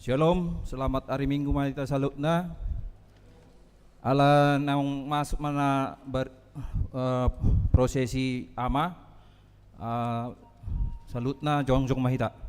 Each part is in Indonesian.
Shalom, selamat hari Minggu Mahita Salutna. Ala nang masuk mana prosesi ama Salutna Jongjong Mahita.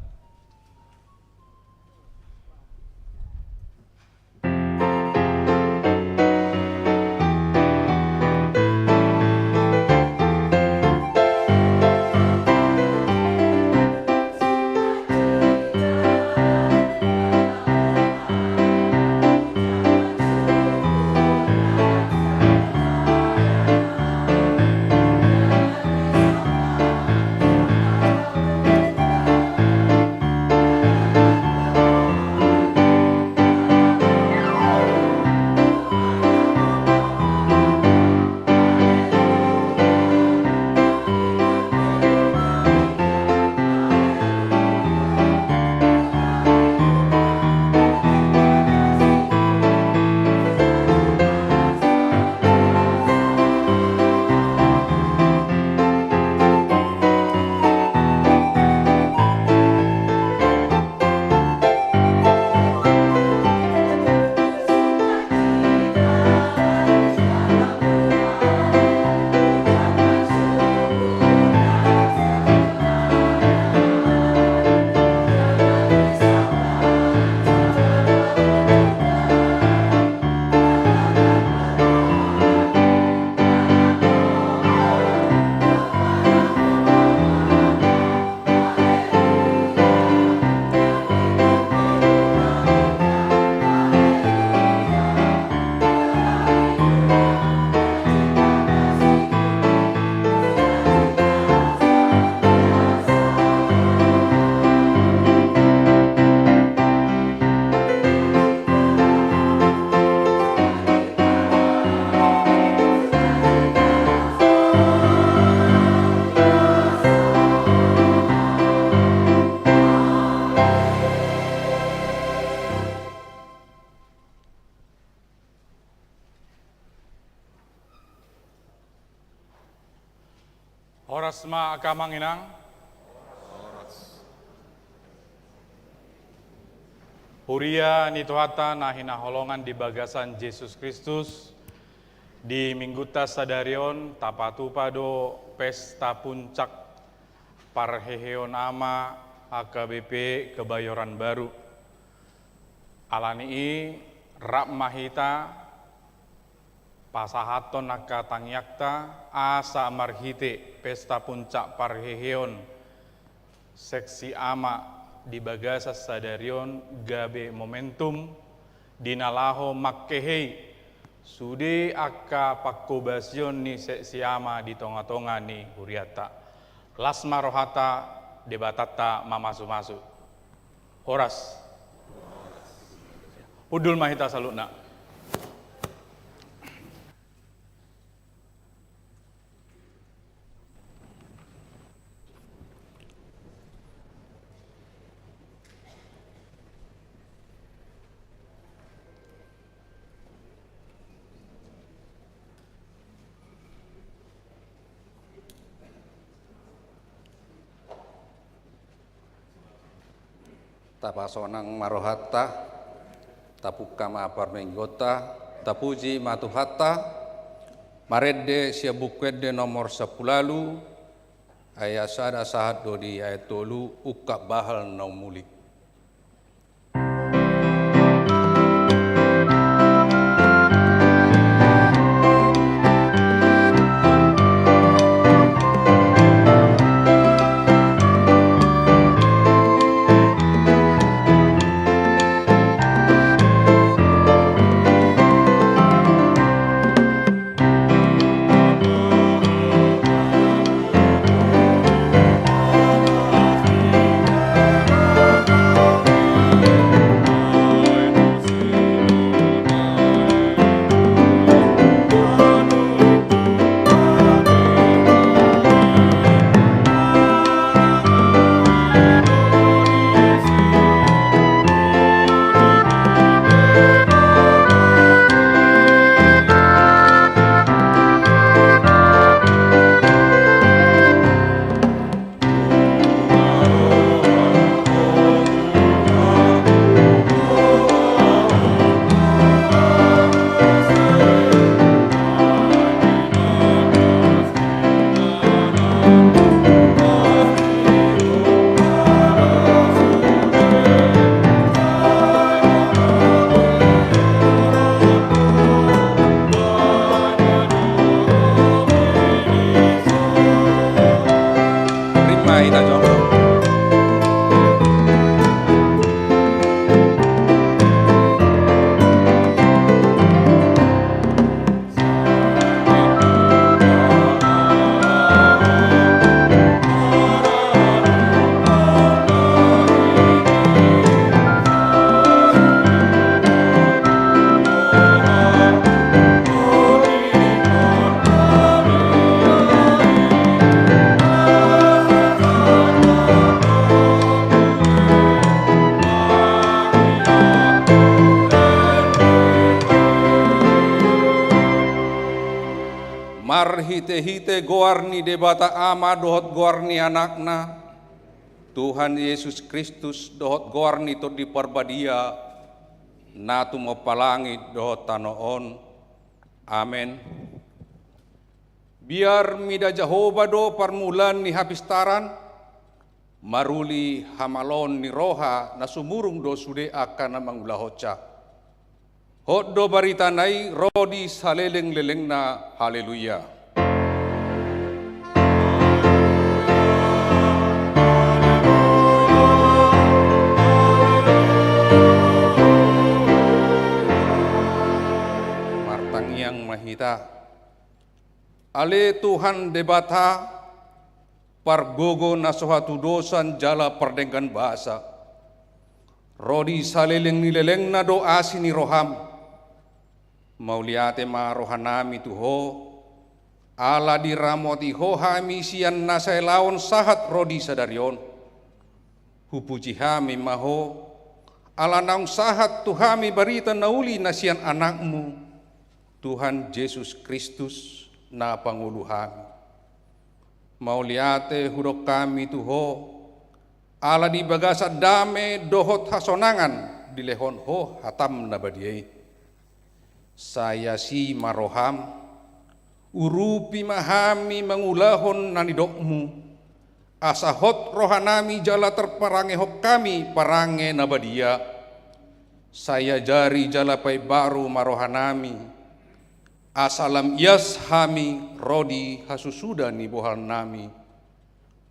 Horasma akamanginang. Huria nituhata nahina holongan di bagasan Yesus Kristus di Mingguta Sadarion tapatu pado pesta puncak parheheon ama AKBP Kebayoran Baru. Alani rap mahita pasahaton nakatangyakta asa marhite pesta puncak parheheon seksi ama di bagasa Sadarion gabe momentum dinalaho makkehei sude akka pakkobasion ni seksi ama di tonga-tonga ni huriata lasma rohata debatata mamasu-masu horas udul mahita salutna. Tapasonang marohata, tapukama parmenggota, tapuji matuhata, maredde siabukwedde nomor 10 ayasada sahat dodi ayat tolu ukak bahal naumulik. marhite-hite goarni debata ama dohot goarni anakna, Tuhan Yesus Kristus dohot goarni to di parbadia, natu mapalangit dohot tanoon. Amen. Biar mida Jehovah do parmulan ni hapistaran, maruli hamalon ni roha na sumurung do sude akan mangulahoca. Hot do barita nai rodi saleleng-leleng na haleluya. Martangiang mahita. Ale Tuhan debata pargogo na suatu dosan jala perdengkan bahasa. Rodi saleleng nileleng na do asini roham. Mauliate ma rohanami tuho. Ala diramoti hohami sian nasai laon sahat rodi sadarion. Hupuji hami maho. Ala naung sahat tuhami barita nauli nasian anakmu. Tuhan Yesus Kristus na panguluhan. Mauliate hurok kami tuho, ala di bagasa dame dohot hasonangan di lehon ho hatam nabadiai. Saya si maroham, urupi mahami mangulahon nanidokmu, asahot rohanami jala terparange hok kami parange nabadia. Saya jari jala pai baru marohanami, asalam yas hami rodi hasusuda ni bohal nami.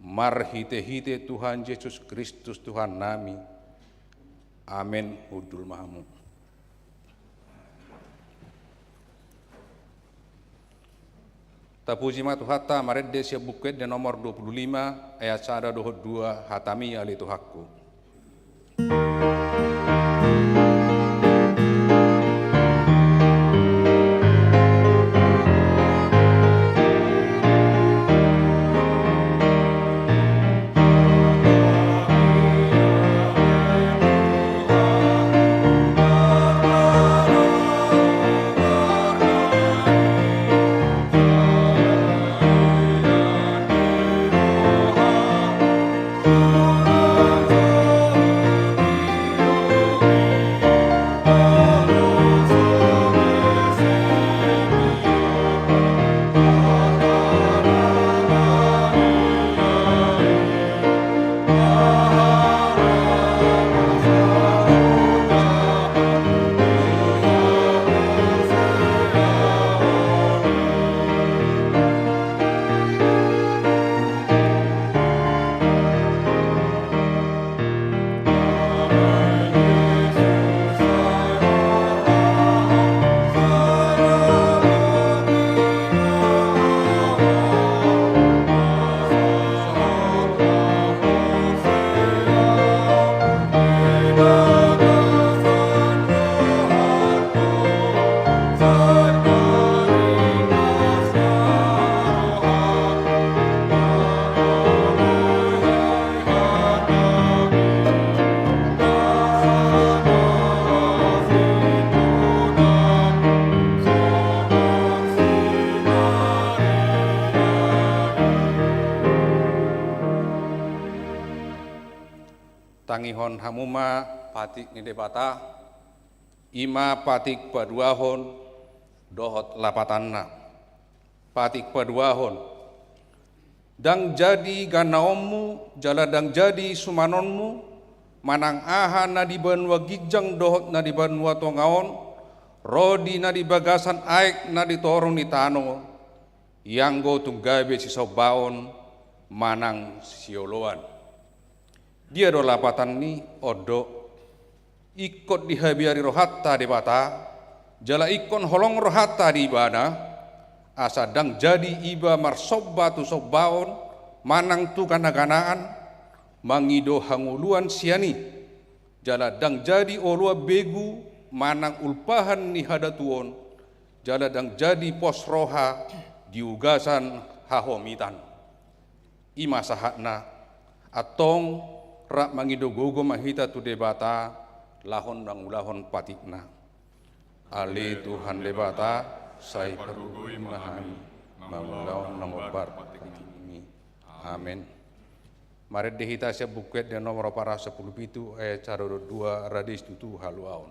Marhite-hite Tuhan Yesus Kristus Tuhan nami. Amin. Hudul mahamu. Tapuji matu hatta maredde sia buket de nomor 25 ayat 122 hatami ali Tuhakku. Tangihon hamuma patik ni debata, ima patik paduahon dohot lapatanna. Patik paduahon, dang jadi ganaommu, jala dang jadi sumanonmu, manang aha na di banwa gigjang dohot na di banwa tongaon, rodi na di bagasan aik na di torong ni tano, yang go tunggabe si sobaon, manang sioloan. Dia do lapatan ni odo ikut dihabiari rohatta di bata, jala ikon holong rohatta di ibana, asadang jadi iba marsobba tu sobbaon, manang tu kana-kanaan, mangido hanguluan siani, jala dang jadi olua begu, manang ulpahan ni hadatuon, jala dang jadi pos roha diugasan hahomitan. Ima sahatna atong rak mangido gogo mahita tu debata lahon dang ulahon patikna. Ali Tuhan debata sai perugui mahami Mangulaon nomor bar ini. Amin. Mari dihita sebuket dan nomor para 10 itu ayat 2 radis tutu haluaon.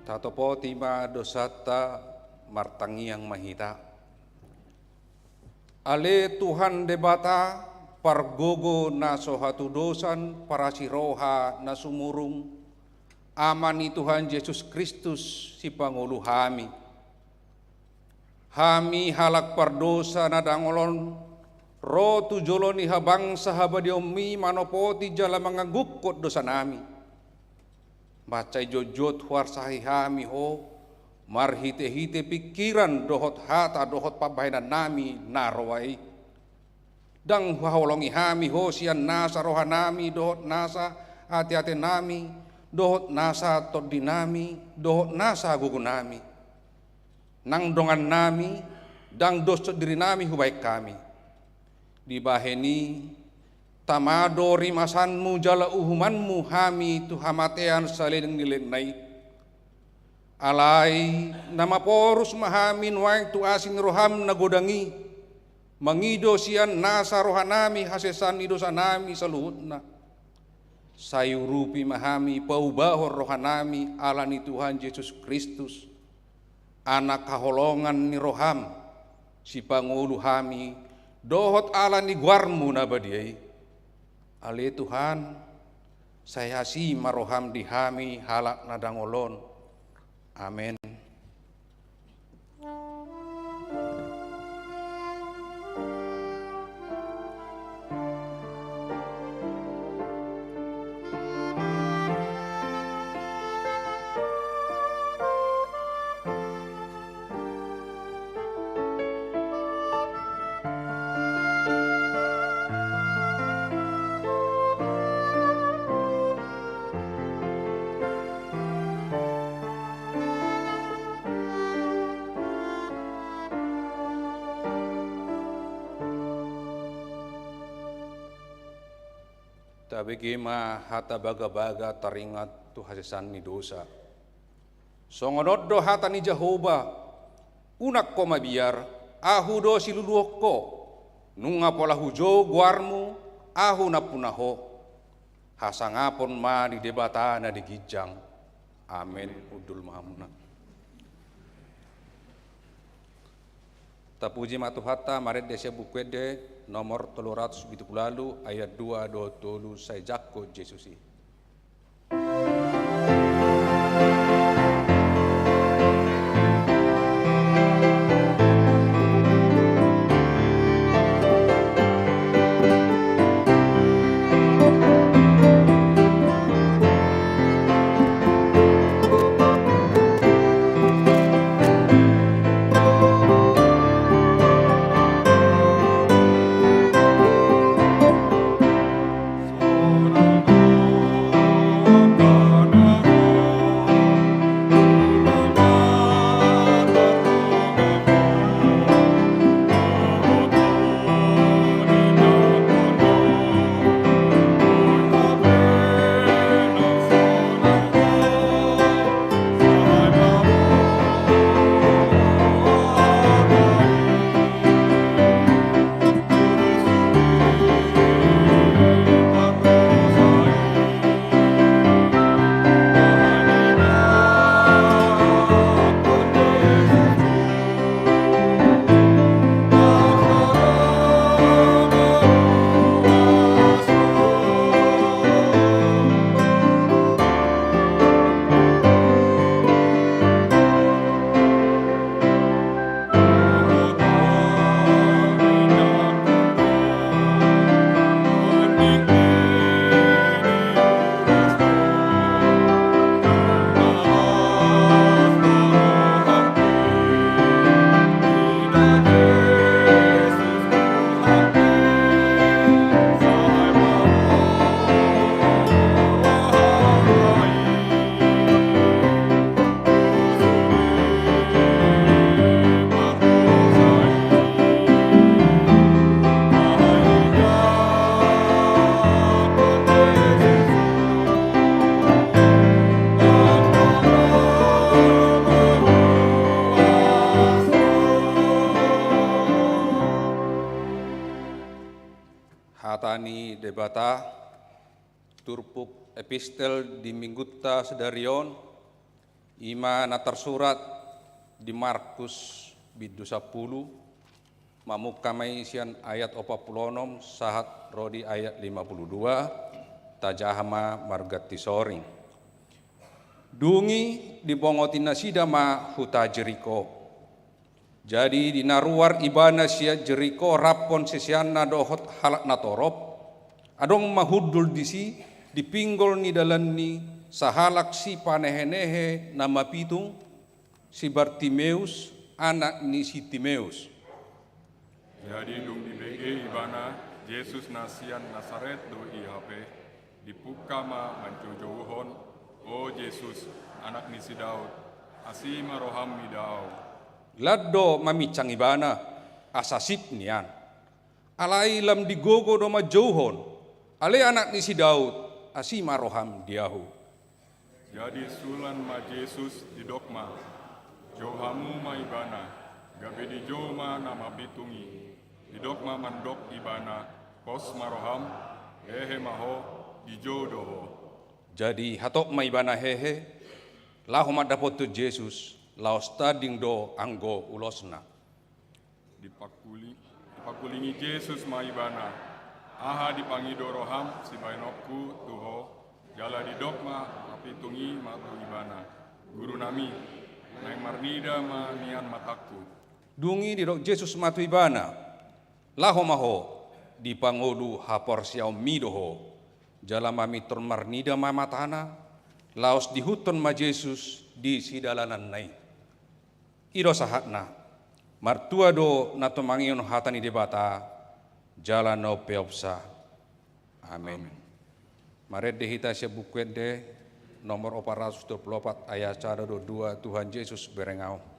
Tatopo tima dosata martangi yang mahita. Ale Tuhan debata pargogo na sohatu dosan para siroha na sumurung amani Tuhan Yesus Kristus si Pangulu hami. Hami halak pardosa na dangolon ro tujoloni habang sahabadiomi manopoti jala mangagukot dosa nami. Bacai jojot warsahi hami ho marhite-hite pikiran dohot hata dohot pabainan nami narwai dang haholongi hami ho sian nasa rohanami dohot nasa hati-hati nami dohot nasa todinami dohot nasa gugunami nang dongan nami dang dos diri nami hubaik kami dibaheni tamado rimasanmu jala uhumanmu hami tu hamatean salin ngilenai alai nama porus mahamin waing tu asin roham nagodangi mangido sian nasa rohanami hasesan idosanami saluhutna sayurupi mahami paubahor rohanami alani Tuhan Yesus Kristus anak kaholongan ni roham si Pangulu hami dohot alani guarmu nabadiai. Ale Tuhan, saya si maroham dihami halak nadangolon. Amin. Tapi kima hata baga-baga taringat tu hasesan ni dosa. Songododo hata ni Jehovah unak ko mabiar ahu do siluluok ko nunga pola hujo guarmu ahu napunaho hasangapon ma di debata na di gijang. Amin udul mahamuna. Tapuji matu hata maret desa bukwede nomor 370 ayat 2 do tolu saya jakko Yesusi. debata turpuk epistel di Minggutta sedarion ima na tersurat di Markus bidu 10 mamukamai sian ayat 46 sahat rodi ayat 52 tajahama margati soring dungi dibongotina sidama huta Jeriko. Jadi di naruar ibana sia Jeriko rapon sesiana dohot halak natorop adong mahudul disi dipinggol ni dalan ni sahalak si panehenehe nama pitung si Bartimeus anak ni si Timeus. Jadi dung di BG ibana Yesus nasian Nasaret do IHP dipukama mancojohon o Yesus anak ni si Daud asima roham mi Daud. Laddo mamicang ibana asasit nian. Alai lam digogo do majouhon. Ale anak ni si Daud asima roham diahu. Jadi sulan ma Yesus di dokma johamu ma ibana gabe di joma nama pitungi di dokma mandok ibana pos maroham hehe maho di jodoho. Jadi hatok ma ibana hehe lahoma dapotu Yesus laos tading do anggo ulosna. Dipakulingi Yesus ma ibana aha dipangido roham si bainokku tuho jala di dokma apitungi ma tu ibana guru nami naing marnida ma nian mataku. Dungi di dok Yesus matu ibana lahomaho dipangodu hapor siau midoho jala mamiton marnida ma matana laos dihuton ma Yesus di sidalanan nai. Ido sahatna martua do nato mangion hatani debata jalan no peopsa. Amin. Maret dehita sebukwede nomor 424 ayat 2 Tuhan Yesus berengau.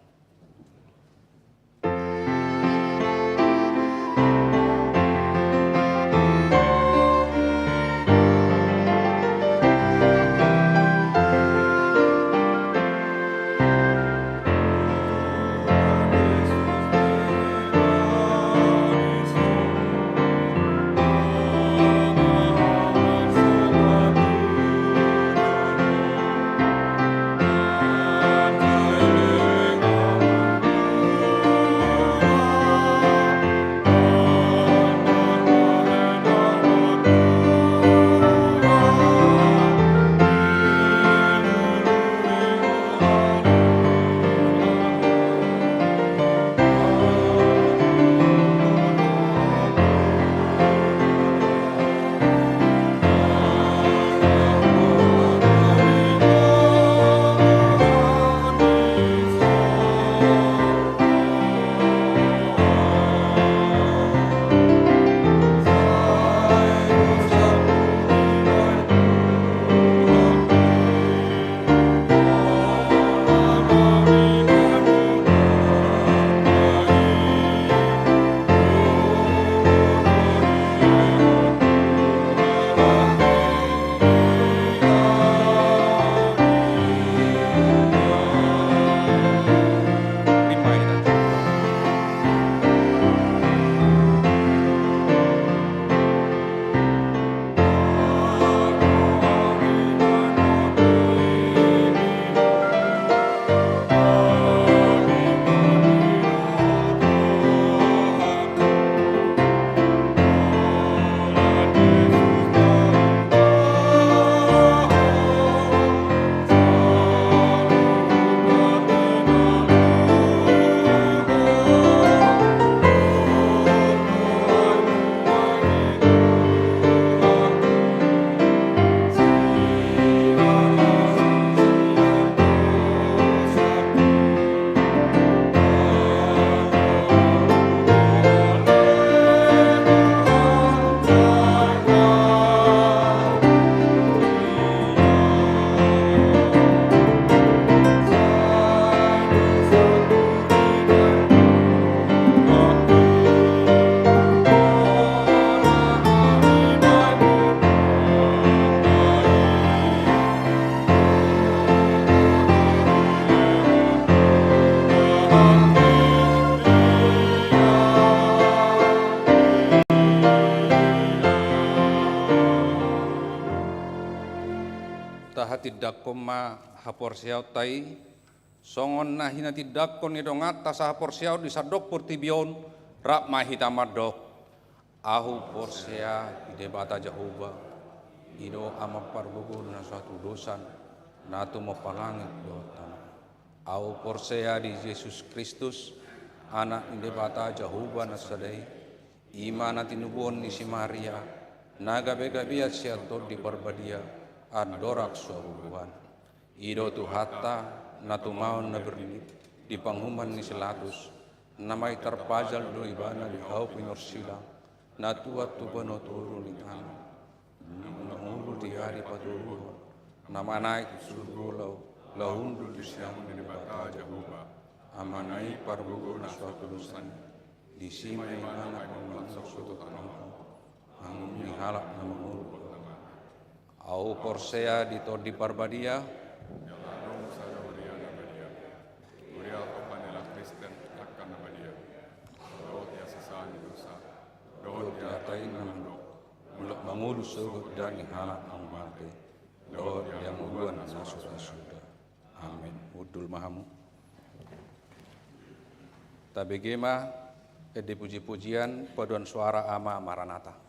hati dakoma hapor siau tai songon na hina tidakon idong atas hapor siau di sadok portibion rak mahita madok ahu porsea ide bata Jehovah ido ama parbugu na suatu dosan natu mapalangit dotan au porsea di Yesus Kristus anak ide bata Jehovah na sadai imana tinubon ni si Maria naga bega siato di parbadia adorak suabuhan ido tu hatta natu mau na bernit di panghuman ni selatus namai terpajal do ibana di hau pinor silang natu atu bano turun di tanah nangulu di hari paturu nama naik surga lahundu di siang di bata Jehovah amanai parbugu na suatu dosan di sini mana pemangsa suatu tanah angin halak nama mulu au porsea di todi parbadia Dong saya Maria nabadia. Maria panela Kristen akan nabadia. Dohot ya sesani dosa. Dohot ya diatain namandok mulak mangurus sugut dan halak mangmate dohot yang uguan nasuda amin udul mahamu tabegema edi puji-pujian paduan suara ama maranata.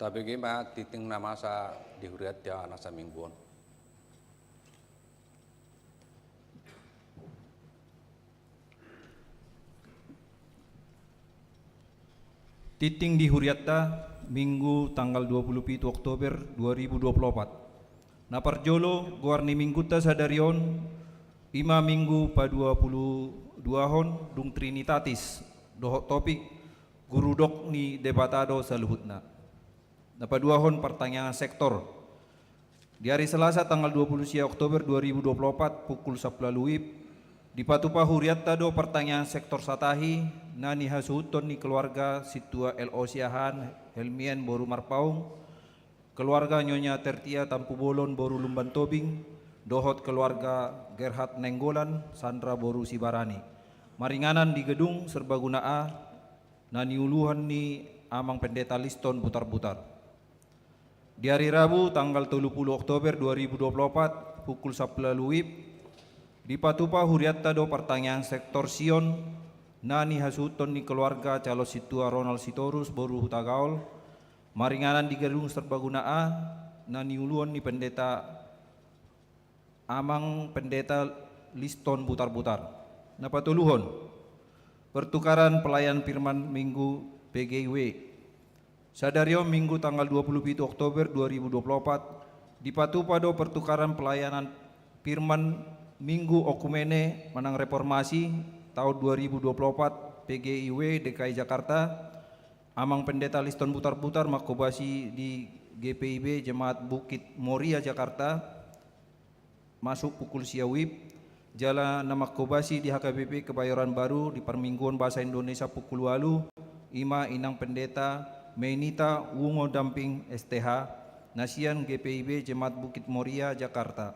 Tapi gimana titing nama sa dihuriat ya nasa mingguan. Titing di Huriatta Minggu tanggal 27 Oktober 2024. Naparjolo guarni mingguta sadarion ima minggu pa 22 hon dung Trinitatis dohok topik gurudok ni debatado sa luhutna. Napadua hon pertanyaan sektor. Di hari Selasa tanggal 20 Oktober 2024 pukul 10 WIB di Patupa Huriatta do pertanyaan sektor satahi nani hasuton ni keluarga situa LO Siahan Helmian Boru Marpaung, keluarga Nyonya Tertia Tampu Bolon Boru Lumban Tobing, dohot keluarga Gerhard Nenggolan Sandra Boru Sibarani. Maringanan di gedung serbaguna A nani uluhan ni amang pendeta Liston Butar-Butar. Di hari Rabu tanggal 30 Oktober 2024 pukul 10 WIB di Patupa Huriatta do pertanyaan sektor Sion nani hasuton ni keluarga calo situa Ronald Sitorus Boru Hutagaol. Maringanan di gedung serbaguna A nani uluan ni pendeta amang pendeta Liston Butar-Butar. Napatuluhon pertukaran pelayan firman minggu PGW Sadario Minggu tanggal 27 Oktober 2024 di Patupa do pertukaran pelayanan firman Minggu Okumene Menang Reformasi tahun 2024 PGIW DKI Jakarta. Amang pendeta Liston Butar-Butar makobasi di GPIB Jemaat Bukit Moria Jakarta masuk pukul siawib. Jala nama kobasi di HKBP Kebayoran Baru di Permingguan Bahasa Indonesia pukul 8 ima inang pendeta Menita Wungo Damping STH Nasian GPIB Jemaat Bukit Moria Jakarta.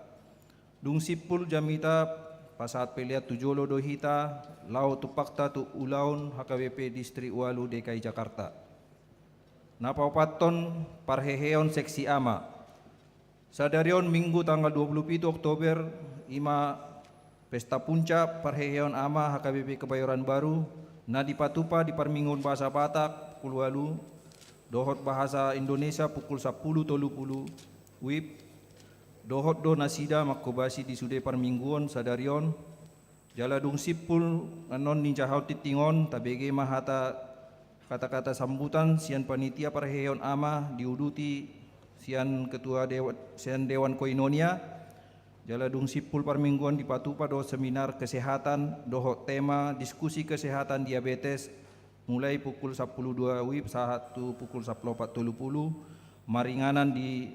Dung sipul jamita pasaat peliat tujolo dohita lau tupakta tu ulaun HKBP Distrik Walu DKI Jakarta. Napaupaton parheheon seksi ama. Sadarion Minggu tanggal 27 Oktober ima pesta puncak parheheon ama HKBP Kebayoran Baru na di Patupa di Permingguan Bahasa Batak pukul 8 dohot bahasa Indonesia pukul 10.30 WIB dohot do nasida makobasi di sude Permingguan sadarion jaladung sipul anon ninjahau titingon tabege mahata kata-kata sambutan sian panitia parheheon ama diuduti sian ketua Dewan Koinonia jaladung sipul Permingguan di Patupa do seminar kesehatan dohot tema diskusi kesehatan diabetes mulai pukul 10.02 WIB saat pukul 14.40 maringanan di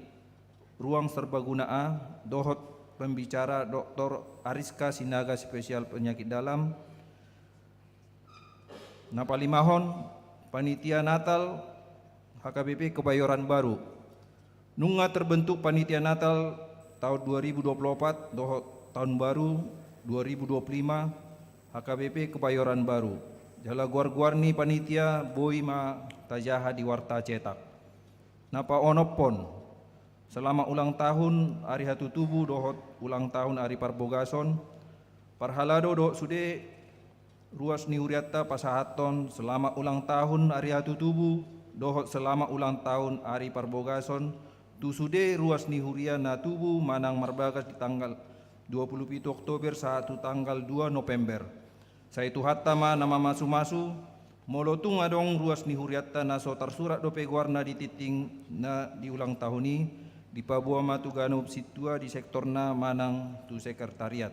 ruang serbaguna A dohot pembicara Dr. Ariska Sinaga spesial penyakit dalam. Napalimahon panitia Natal HKBP Kebayoran Baru nunga terbentuk panitia Natal tahun 2024 dohot tahun baru 2025 HKBP Kebayoran Baru. Jala guar-guarni panitia boima tajaha di warta cetak. Napa onopon selama ulang tahun Ari Hatu Tubuh dohot ulang tahun Ari Parbogason parhalado do sude ruas ni Huriatta pasahaton selama ulang tahun Ari Hatu Tubuh dohot selama ulang tahun Ari Parbogason tu sude ruas ni Huriana Tubuh Manang Marbagas di tanggal 27 Oktober saat tanggal 2 November. Saya itu hatama nama masu-masu molotung adong ruas ni Huriatta naso tersurat dope guarna di titing na di ulang tahun ini di Papua Matugano situa di sektorna Manang tu sekretariat.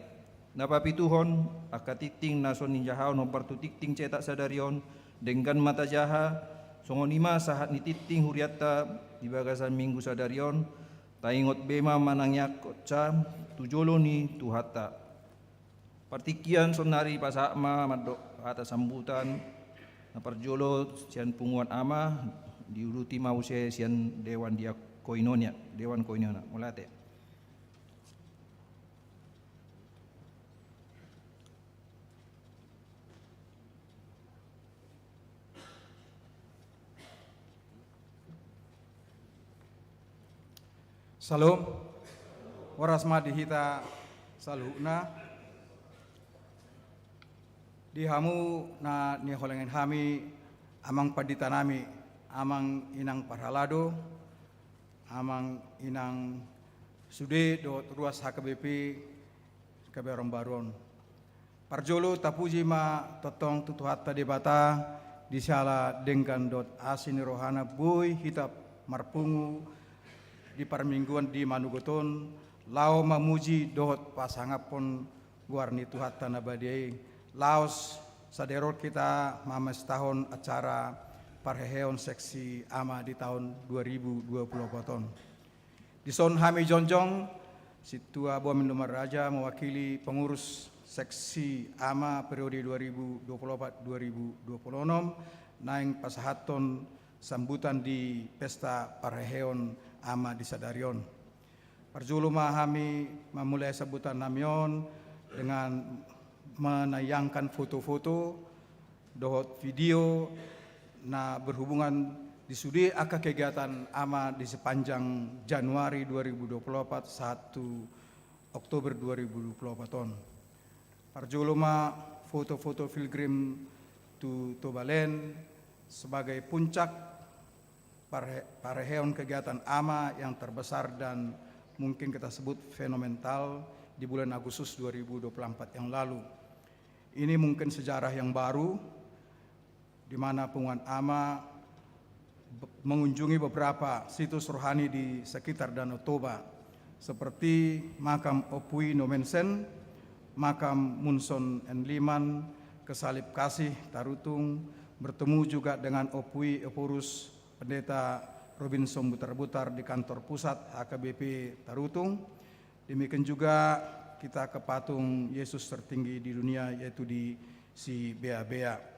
Napa pituhon akatiting naso ninjahau nomor tu titing cetak sadarion dengan mata jaha songonima sahat ni titing Huriatta di bagasan minggu sadarion taingot bema manangyak koca tujolo ni tu hatta. Partikian sonari pasakma madok atas sambutan naparjolo sian punguan ama diuruti mause sian Dewan Koinonia mulate. Salam warasma dihita saluhna di hamu na ni holengen hami amang padita nami amang inang parhalado, amang inang sude dot ruas HKBP Kebayoran Baru. Parjolo tapuji ma totong tutuhatta debata di sala dengkan dot asini rohana boy hitap marpungu di parmingguan di Manugoton lao mamuji dot pasangapon guarni tuhatta nabadiai laos saderot kita mames tahun acara parheheon seksi ama di tahun 2020 poton. Di son hami jonjong si tua Bomin Lumar Raja mewakili pengurus seksi ama periode 2024-2026 naing pasahaton sambutan di pesta parheheon ama di Sadarion. Parjulu mahami memulai sambutan namion dengan menayangkan foto-foto dohot video na berhubungan di sudi aka kegiatan ama di sepanjang Januari 2024 1 Oktober 2024 ton. Parjoloma foto-foto pilgrim to Tobalen sebagai puncak pareheon kegiatan ama yang terbesar dan mungkin kita sebut fenomenal di bulan Agustus 2024 yang lalu. Ini mungkin sejarah yang baru di mana Punguan Ama mengunjungi beberapa situs rohani di sekitar Danau Toba seperti makam Opui Nomensen, makam Munson Enliman, Kesalib Kasih Tarutung, bertemu juga dengan Opui Eporus Pendeta Robinson Butar-Butar di kantor pusat HKBP Tarutung. Demikian juga kita ke patung Yesus tertinggi di dunia yaitu di si Bea-Bea.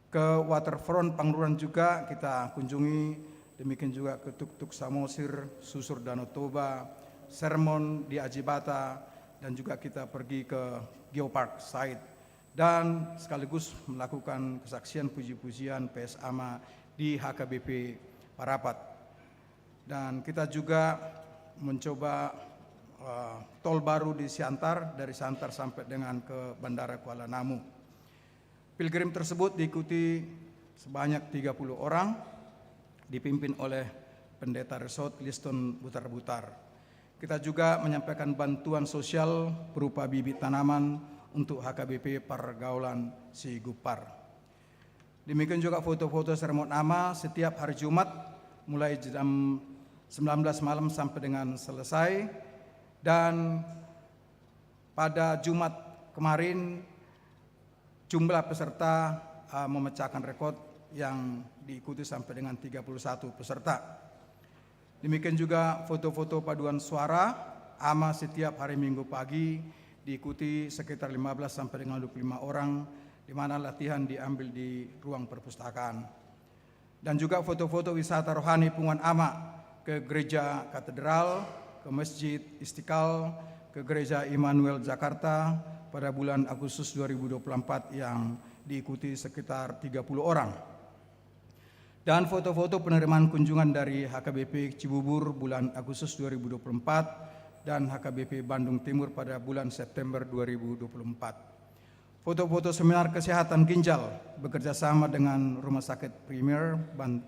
Ke waterfront Pangururan juga kita kunjungi, demikian juga ke Tuk-Tuk Samosir, Susur Danau Toba, Sermon di Ajibata, dan juga kita pergi ke Geopark Site dan sekaligus melakukan kesaksian puji-pujian PS Ama di HKBP Parapat. Dan kita juga mencoba tol baru di Siantar, dari Siantar sampai dengan ke Bandara Kuala Namu. Pilgrim tersebut diikuti sebanyak 30 orang, dipimpin oleh Pendeta Resort Liston Butar-Butar. Kita juga menyampaikan bantuan sosial berupa bibit tanaman untuk HKBP Pergaulan Si Gupar. Demikian juga foto-foto seremon ama setiap hari Jumat mulai jam 19 malam sampai dengan selesai. Dan pada Jumat kemarin jumlah peserta memecahkan rekor yang diikuti sampai dengan 31 peserta. Demikian juga foto-foto paduan suara ama setiap hari Minggu pagi diikuti sekitar 15 sampai dengan 25 orang, di mana latihan diambil di ruang perpustakaan. Dan juga foto-foto wisata rohani Punguan Ama ke Gereja Katedral, ke Masjid Istiqlal, ke Gereja Immanuel Jakarta pada bulan Agustus 2024 yang diikuti sekitar 30 orang. Dan foto-foto penerimaan kunjungan dari HKBP Cibubur bulan Agustus 2024 dan HKBP Bandung Timur pada bulan September 2024. Foto-foto seminar kesehatan ginjal bekerjasama dengan Rumah Sakit Premier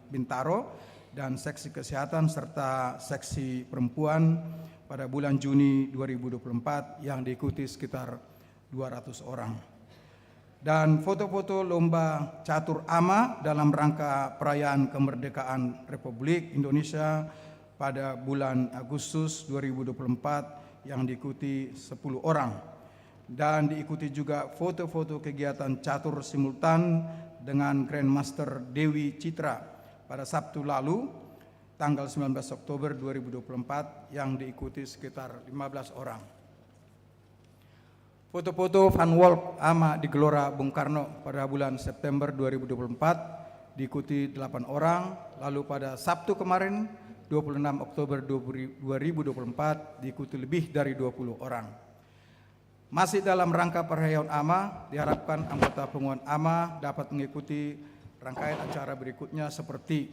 Bintaro dan seksi kesehatan serta seksi perempuan pada bulan Juni 2024 yang diikuti sekitar 200 orang. Dan foto-foto lomba catur ama dalam rangka perayaan kemerdekaan Republik Indonesia pada bulan Agustus 2024 yang diikuti 10 orang. Dan diikuti juga foto-foto kegiatan catur simultan dengan Grandmaster Dewi Citra pada Sabtu lalu, tanggal 19 Oktober 2024 yang diikuti sekitar 15 orang. Foto-foto Fun Walk ama di Gelora Bung Karno pada bulan September 2024 diikuti 8 orang, lalu pada Sabtu kemarin 26 Oktober 2024 diikuti lebih dari 20 orang. Masih dalam rangka perayaan ama, diharapkan anggota Punguan Ama dapat mengikuti rangkaian acara berikutnya seperti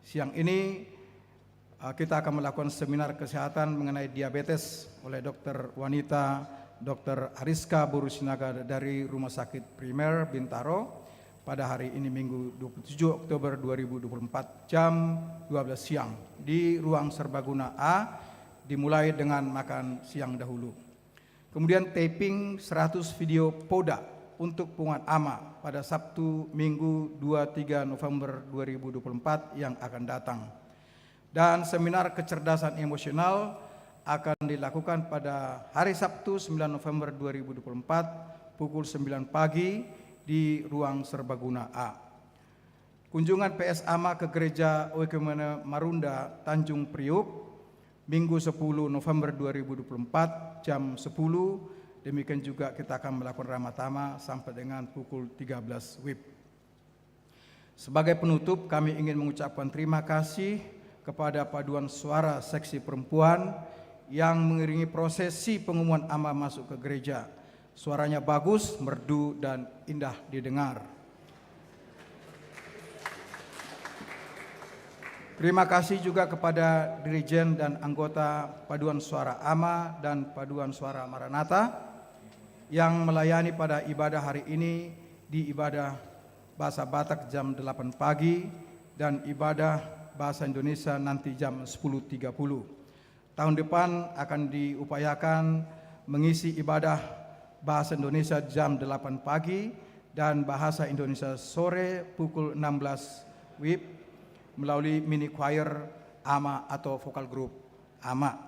siang ini kita akan melakukan seminar kesehatan mengenai diabetes oleh dokter wanita Dr. Ariska Borusinaga dari Rumah Sakit Primer Bintaro. pada hari ini Minggu 27 Oktober 2024 jam 12 siang di ruang serbaguna A, dimulai dengan makan siang dahulu. Kemudian taping 100 video PODA untuk pungutan AMA pada Sabtu Minggu 23 November 2024 yang akan datang. Dan seminar kecerdasan emosional akan dilakukan pada hari Sabtu 9 November 2024 pukul 9 pagi di ruang serbaguna A. Kunjungan PS AMA ke Gereja Oekumene Marunda, Tanjung Priuk, Minggu 10 November 2024 jam 10. Demikian juga kita akan melakukan ramatama sampai dengan pukul 13 WIB. Sebagai penutup, kami ingin mengucapkan terima kasih kepada paduan suara seksi perempuan yang mengiringi prosesi pengumuman AMA masuk ke gereja. Suaranya bagus, merdu, dan indah didengar. Terima kasih juga kepada dirijen dan anggota paduan suara AMA dan paduan suara Maranatha yang melayani pada ibadah hari ini di ibadah bahasa Batak jam 8 pagi dan ibadah bahasa Indonesia nanti jam 10.30. Tahun depan akan diupayakan mengisi ibadah bahasa Indonesia jam 8 pagi dan bahasa Indonesia sore pukul 16 WIB melalui mini choir AMA atau vokal group AMA.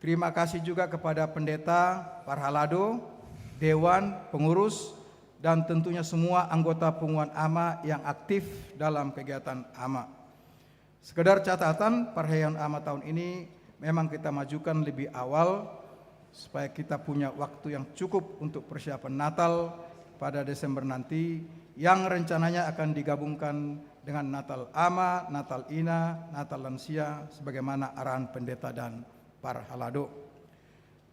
Terima kasih juga kepada pendeta, parhalado, dewan, pengurus, dan tentunya semua anggota pungutan AMA yang aktif dalam kegiatan AMA. Sekedar catatan, perayaan AMA tahun ini memang kita majukan lebih awal supaya kita punya waktu yang cukup untuk persiapan Natal pada Desember nanti yang rencananya akan digabungkan dengan Natal AMA, Natal INA, Natal Lansia sebagaimana arahan pendeta dan parhalado.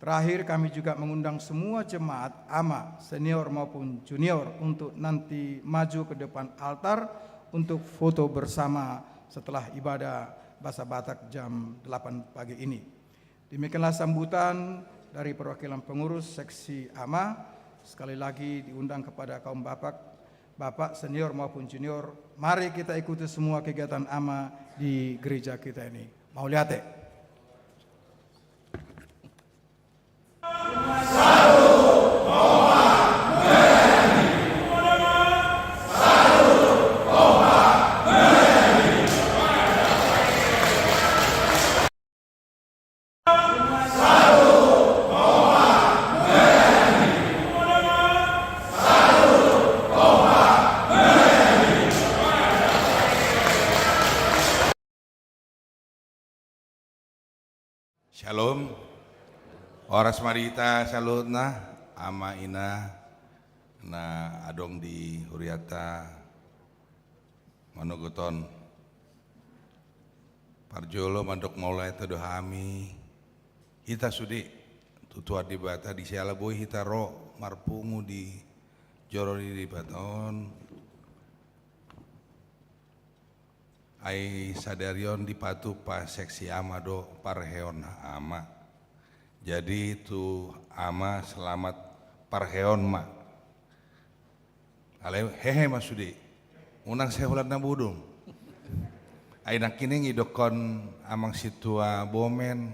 Terakhir, kami juga mengundang semua jemaat AMA senior maupun junior untuk nanti maju ke depan altar untuk foto bersama setelah ibadah bahasa Batak jam 8 pagi ini. Demikianlah sambutan dari perwakilan pengurus seksi AMA. Sekali lagi diundang kepada kaum bapak senior maupun junior, mari kita ikuti semua kegiatan AMA di gereja kita ini. Mauliate. Shalom, oras marita salutna, ama ina, na adong di huriata, manogoton, parjolo mandok maulai tedohami, hita sudi, tutuar di bata di siala boy hita ro, marpungu di jorori di baton, ai sadarion dipatu pa seksi ama do parheon ama. Jadi tu ama selamat parheon ma. Ale hehe masudi. Unang sehulat na budung. Ai nakini ngidokon amang situa bomen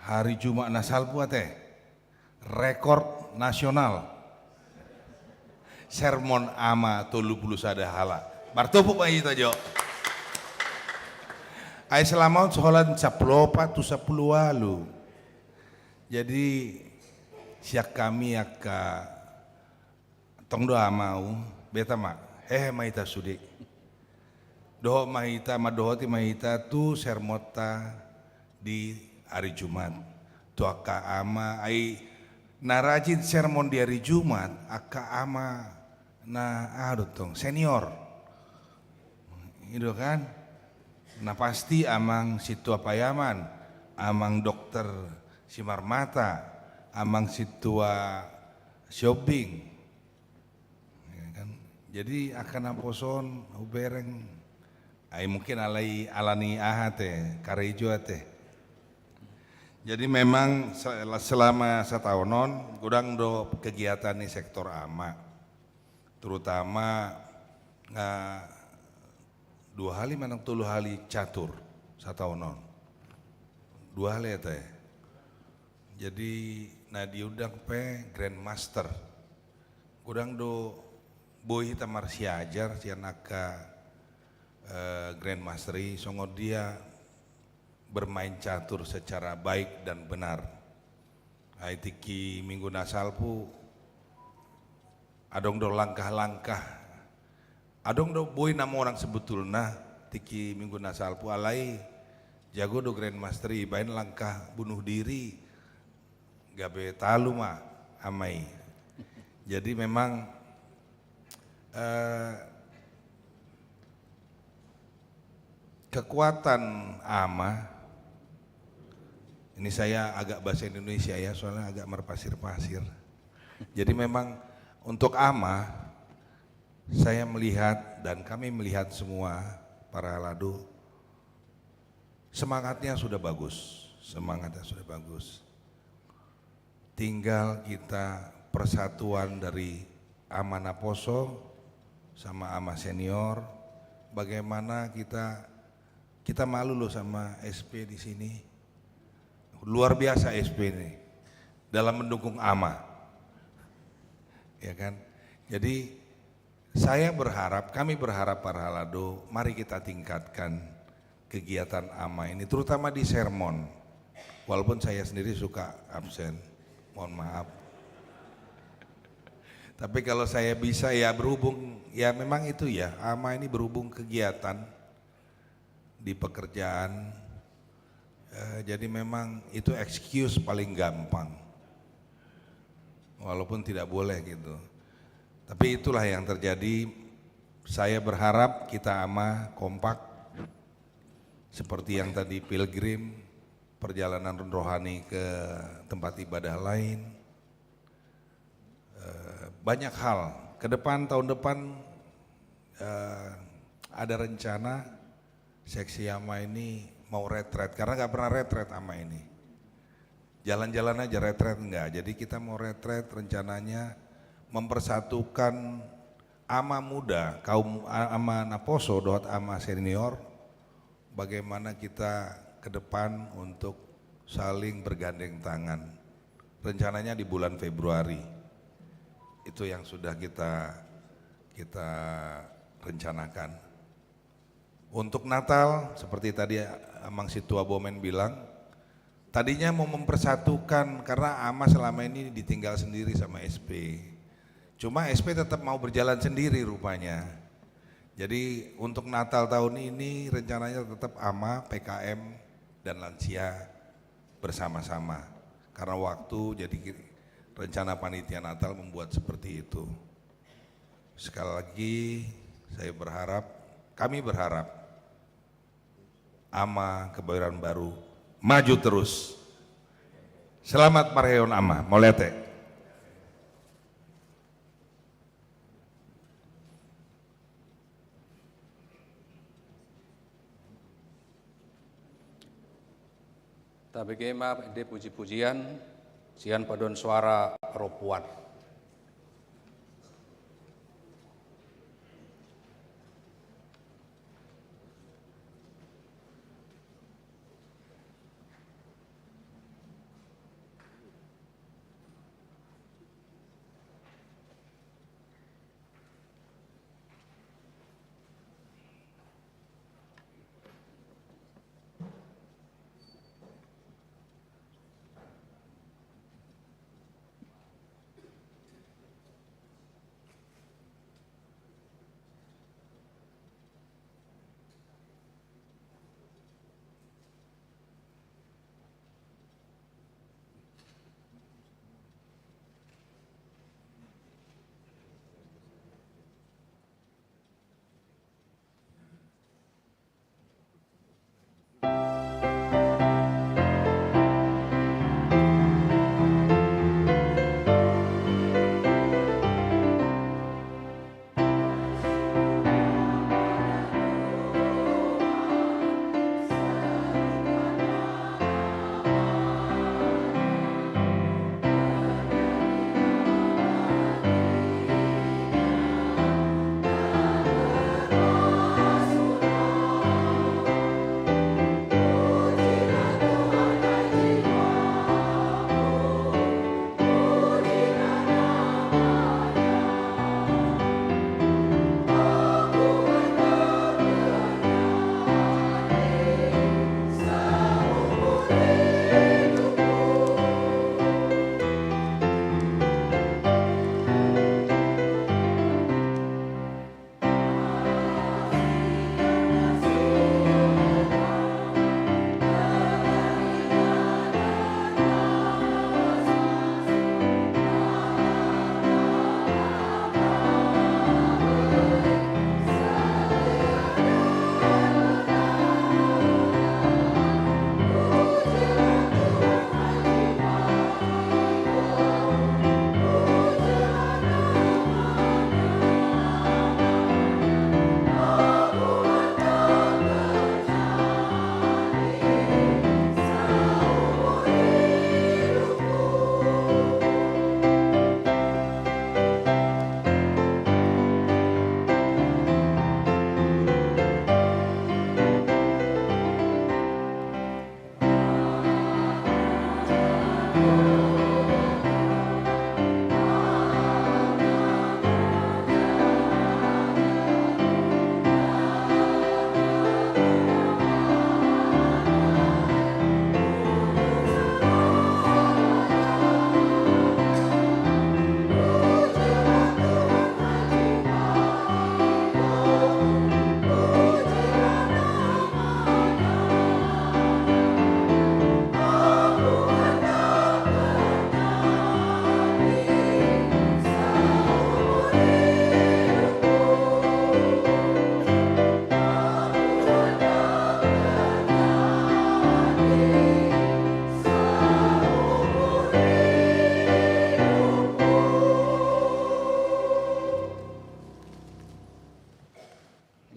hari Jumat nasal puate. Rekor nasional. Sermon ama 30 sadahala. Bartopu pa ito jo. Ay selama sholat 10 tu 10 walu. Jadi siak kami aka tong doa mau beta mak hehe maita sudi. Doho mahita madohoti mahita tu sermota di hari Jumat. Tu aka ama ai narajin sermon di hari Jumat aka ama na tong senior. Itu kan. Nah pasti amang situ payaman, amang dokter Simar Mata, amang situa shopping, ya kan? Jadi akan aposon ubereng, ay mungkin alani ahate, karejo ate. Jadi memang selama setahunon, gudang do kegiatan di sektor AMA, terutama 2 hari manang 3 hari catur satahunon 2 hari ya teh. Jadi diundang pe Grandmaster kurang do boy hita marsia ajar sianaka Grandmasteri songo dia bermain catur secara baik dan benar. Aitiki minggu nasalpu adong do langkah-langkah adong do boy nama orang sebetulnya tiki minggu nasalpu alai jago do Grandmasteri bain langkah bunuh diri gabe talu mah amai. Jadi memang kekuatan ama ini saya agak bahasa Indonesia ya soalnya agak merpasir-pasir. Jadi memang untuk ama saya melihat dan kami melihat semua para lado semangatnya sudah bagus, tinggal kita persatuan dari ama Naposo sama ama senior, bagaimana kita malu loh sama SP di sini, luar biasa SP ini dalam mendukung ama, ya kan? Jadi saya berharap, kami berharap para halado, mari kita tingkatkan kegiatan ama ini, terutama di sermon. Walaupun saya sendiri suka absen, mohon maaf. Tapi kalau saya bisa ya berhubung, ya memang itu ya, ama ini berhubung kegiatan di pekerjaan, jadi memang itu excuse paling gampang, walaupun tidak boleh gitu. Tapi itulah yang terjadi. Saya berharap kita ama kompak, seperti yang tadi pilgrim, perjalanan rohani ke tempat ibadah lain. Banyak hal ke depan, tahun depan ada rencana seksi ama ini mau retret, karena nggak pernah retret ama ini, jalan-jalan aja retret enggak. Jadi kita mau retret, rencananya mempersatukan ama muda, kaum ama Naposo doat ama senior, bagaimana kita ke depan untuk saling bergandeng tangan. Rencananya di bulan Februari. Itu yang sudah kita rencanakan. Untuk Natal seperti tadi Amang Situa Bomen bilang, tadinya mau mempersatukan karena ama selama ini ditinggal sendiri sama SP. Cuma SP tetap mau berjalan sendiri rupanya. Jadi untuk Natal tahun ini rencananya tetap ama, PKM dan lansia bersama-sama. Karena waktu, jadi rencana panitia Natal membuat seperti itu. Sekali lagi saya berharap, kami berharap ama Kebayoran Baru maju terus. Selamat Parheon ama, molete. Tabegema ide puji-pujian sian padon suara ropuan.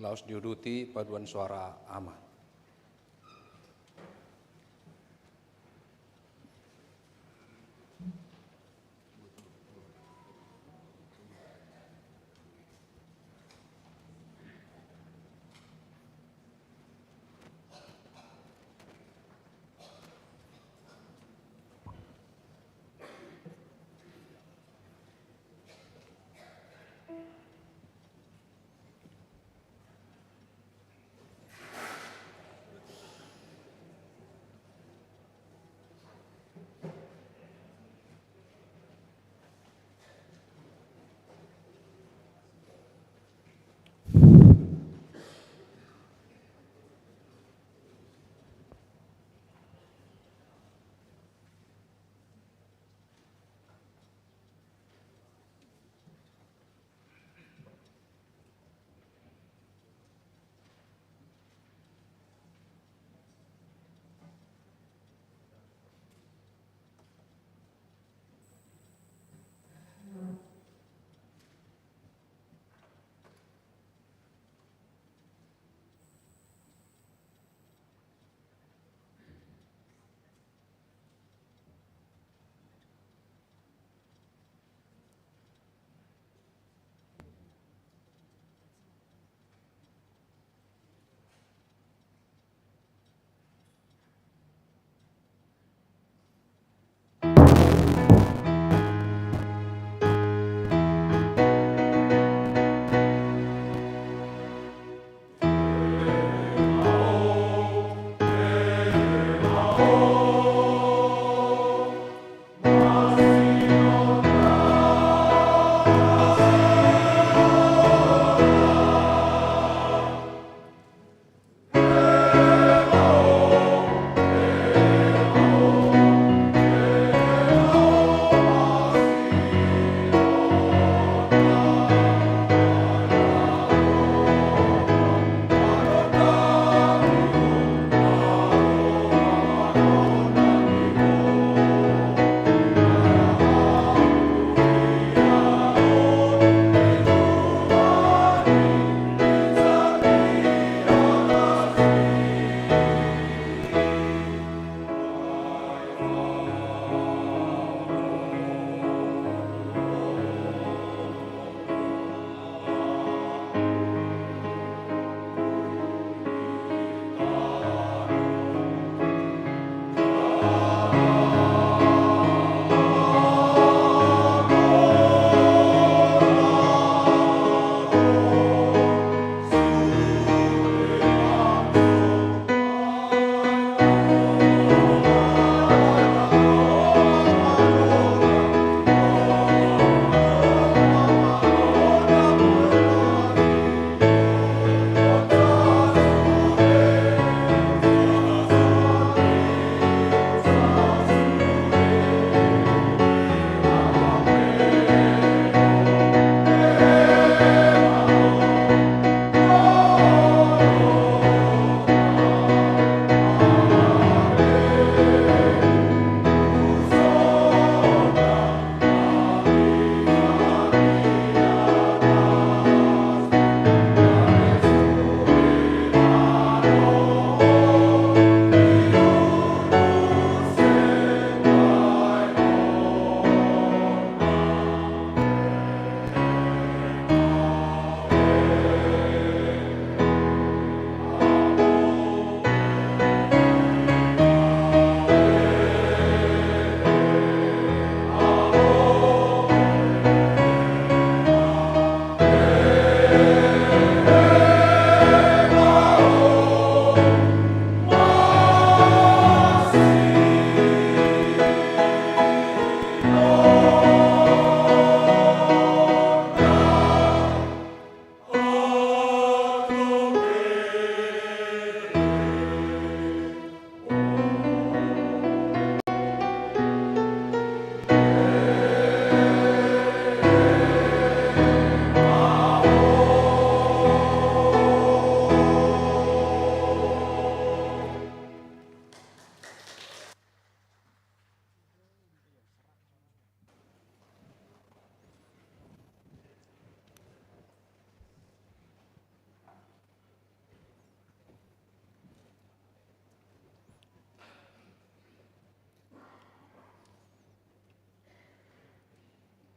Laos diuduti paduan suara ama.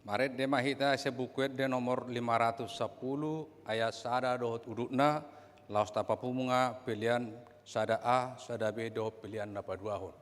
Maret de mahita sebukuet de nomor 510 ayat sada dohot udukna laos tapapumunga pilihan sada A, sada B do pilihan napa dua hon.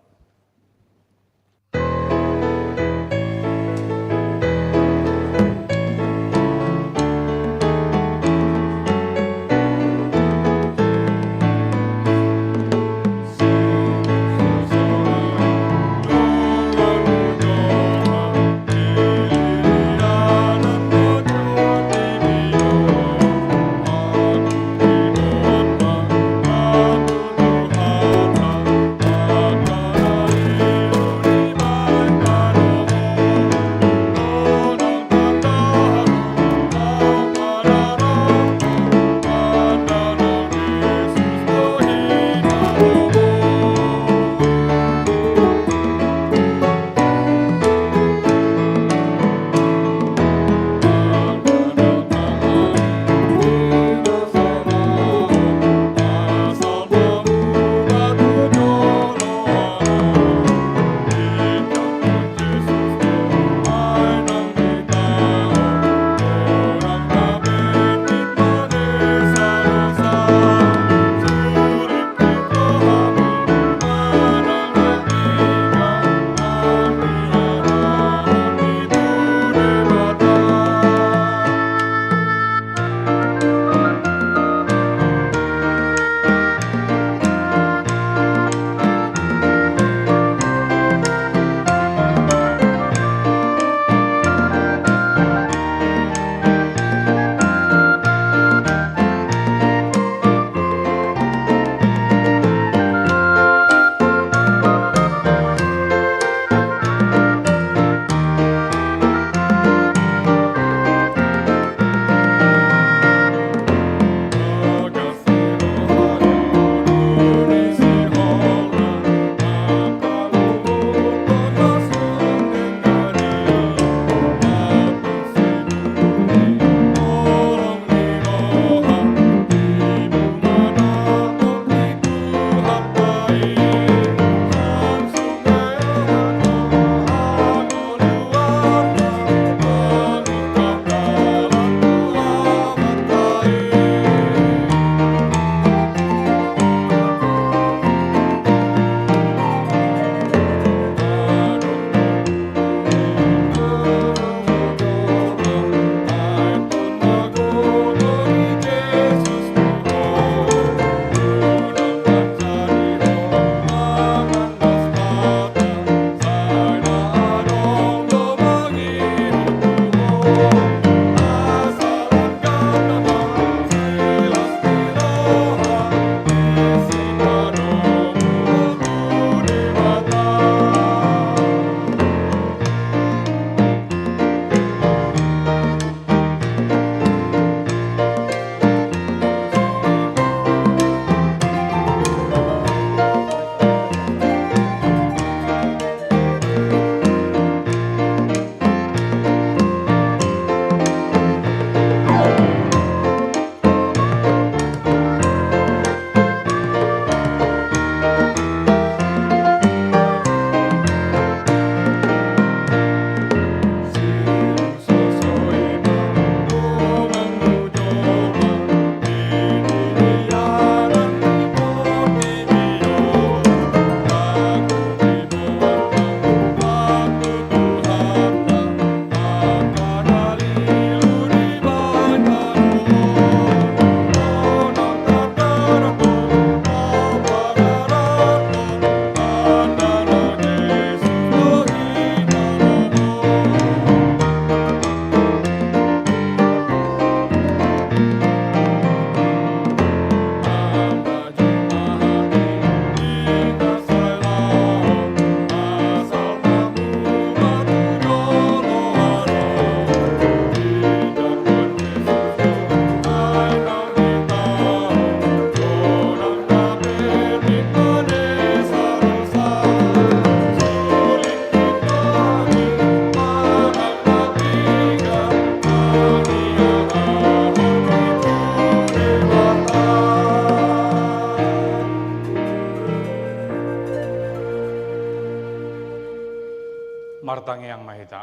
Martang Yang Mahita.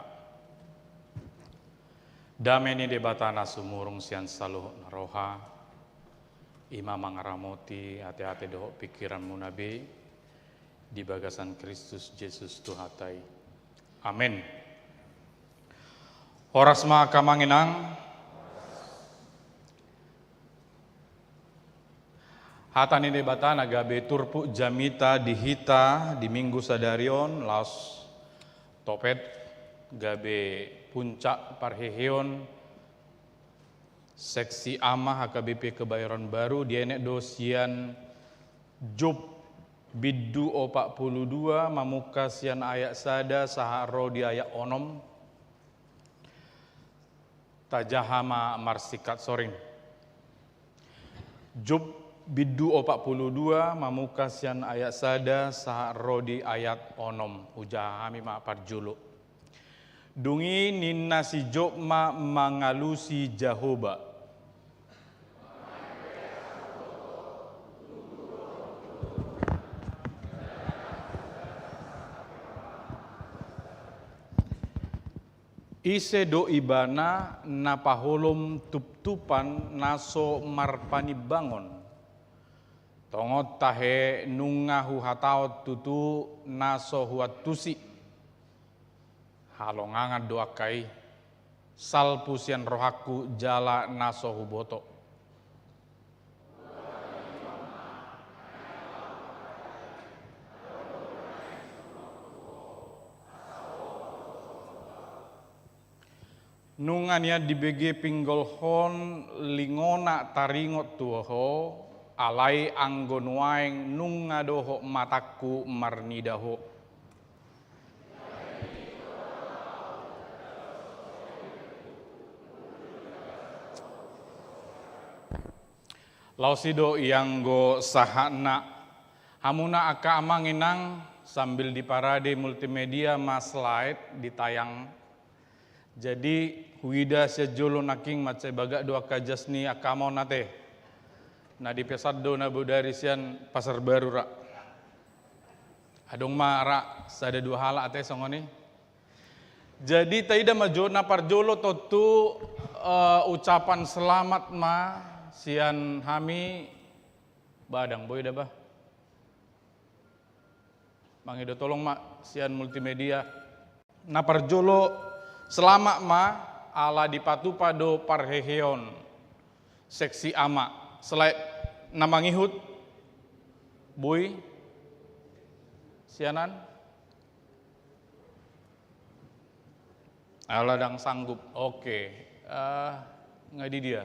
Dameni debatana sumurung sian saluh naroha, ima mangaramoti hati-hati doh pikiran munabi, di bagasan Kristus Yesus Tuhatai. Amin. Horas ma kamanginang, hatani debatana gabe turpu jamita dihita di minggu sadarion laos topet gabe puncak parheheon seksi ama HKBP Kebayoran Baru di enek dosian Job biddu 42 mamuka sian ayak sada saharo di ayak onom tajahama marsikat soring. Job biddu 42 mamuka sian ayak sada saharo di ayat onom ujahami ma parjulu. Dungi ninna si Job ma mangalusi Jahoba. Ise do ibana napaholom tup-tupan naso marpani bangon. Tongot tahe nungahu hataot tutu naso huat tusi. Halongangan doakai salpusian rohaku jala naso huboto. Nungania dibege pinggol hon lingona taringot tuho alai anggon waeng nungadoho mataku marnidaho. Lausido yang go sahana hamuna aka amanginang sambil di parade multimedia mas slide ditayang. Jadi huida sejolo naking macai baga dua kajasni akamo nate. Na di pesado na budarisian pasar baru ra. Adong ma ra sada dua hala ate songoni. Jadi taida majona parjolo totu ucapan selamat ma sian hami badang boy dah bah. Mangido tolong mak sian multimedia. Na parjolo selamat ma ala dipatu pado parheheon seksi ama selai namangihut boy sianan ala dang sanggup. Oke. Ngadi dia.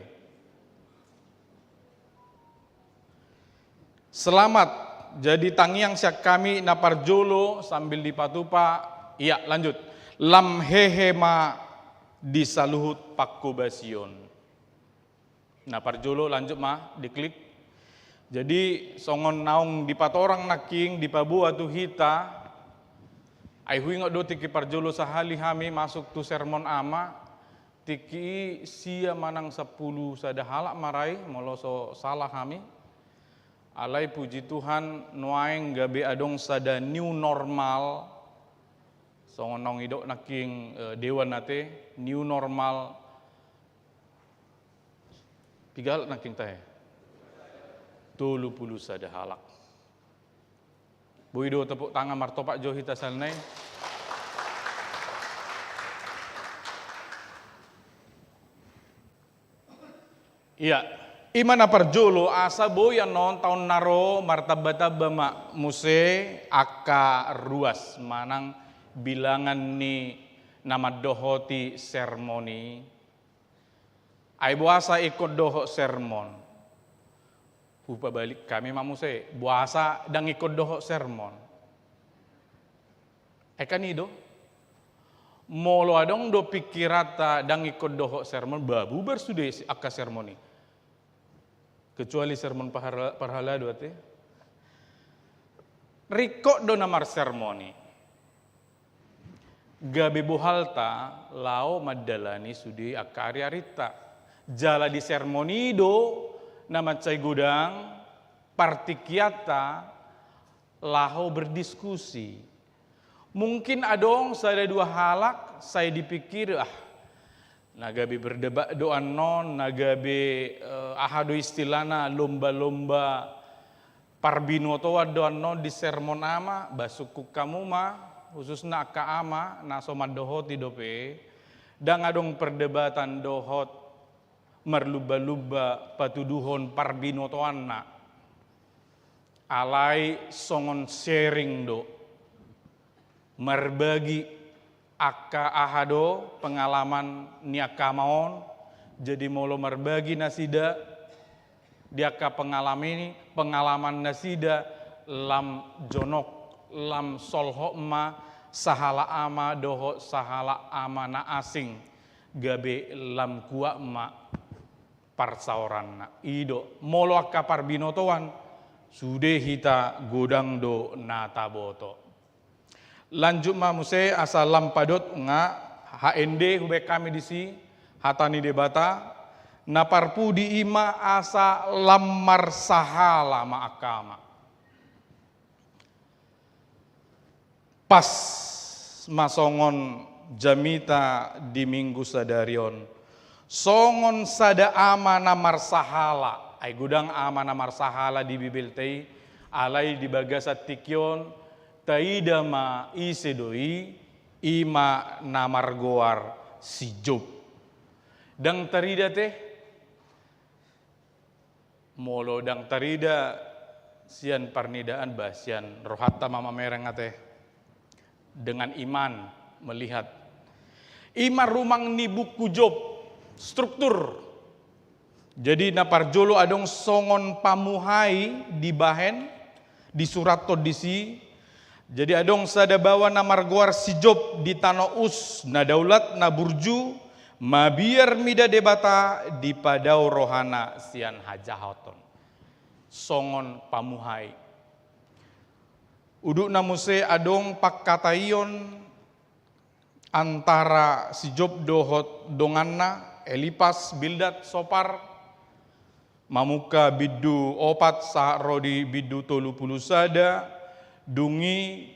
Selamat jadi tangiang siak kami naparjolo sambil dipatupa. Iya lanjut. Lam hehema disaluhut pakubasion. Naparjolo lanjut ma diklik. Jadi songon naung dipatorang naking dipabu atu hita. Ai hui ngok do tiki parjolo sahali hami masuk tu sermon ama. Tiki sia manang 10 sadahala marai moloso salah hami. Alai puji Tuhan nuaeng gabe adong sada new normal. Songon nong idok naking dewan nate new normal. Pigal naking tahe. 30 sada halak. Buido tepuk tangan martopak johita salnai. Iya. Imana parjolo asa boyan non tahun naro martabata bama muse aka ruas manang bilangan ni nama dohoti sermoni. Ai buasa ikut doho sermon. Hupa balik kami mamuse buasa dang ikut doho sermon. Eka nido molo adong do pikirata dang ikut doho sermon babu bersude aka sermoni. Kecuali sermon parhala dua te. Rikok do namar sermoni. Gabe buhalta lao madalani sudi akari arita. Jala di sermoni do nama cai gudang partikiata laho berdiskusi. Mungkin adong saya dua halak saya dipikir Nagabe berdebat doan non, nagabe ahado istilana lomba-lomba parbinoto doan non di sermon ama, basuku kamu ma, khususna ka ama, na somad dohot di dope, dan adong perdebatan dohot, merluba-luba patuduhon parbinotoan na, alai songon sharing do, merbagi akka ahado pengalaman niaka maon, jadi molo merbagi nasida diaka pengalaman nasida lam jonok lam solho ma sahala ama doho sahala ama na asing gabe lam kuak ma parsaoran na ido molo akka parbinotoan sude hita godang do nataboto. Lanjut muse asal lampadot nga HND hube kami disi hatani debata na parpu di ima asa lamar sahala ma akama. Pas masongon jamita di minggu sadarion songon sada ama namar sahala ay gudang ama namar sahala di bibiltei alai di bagasat tikyon taida ma isedoi ima namar goar si Job. Dang tarida teh molo dang tarida sian parnidaan basian rohatta mama mereng teh dengan iman melihat iman rumang ni buku Job struktur. Jadi naparjolo adong songon pamuhai di bahen di surat todisi. Jadi adong sada bawa namar goar si Job di tanah us na daulat na burju mabiar mida debata di padau rohana sian hajahoton songon pamuhai uduk namuse adong pakkatayon antara si Job dohot donganna Elipas Bildad Sopar mamuka biddu opat sa rodi biddu tolu puluh sada dungi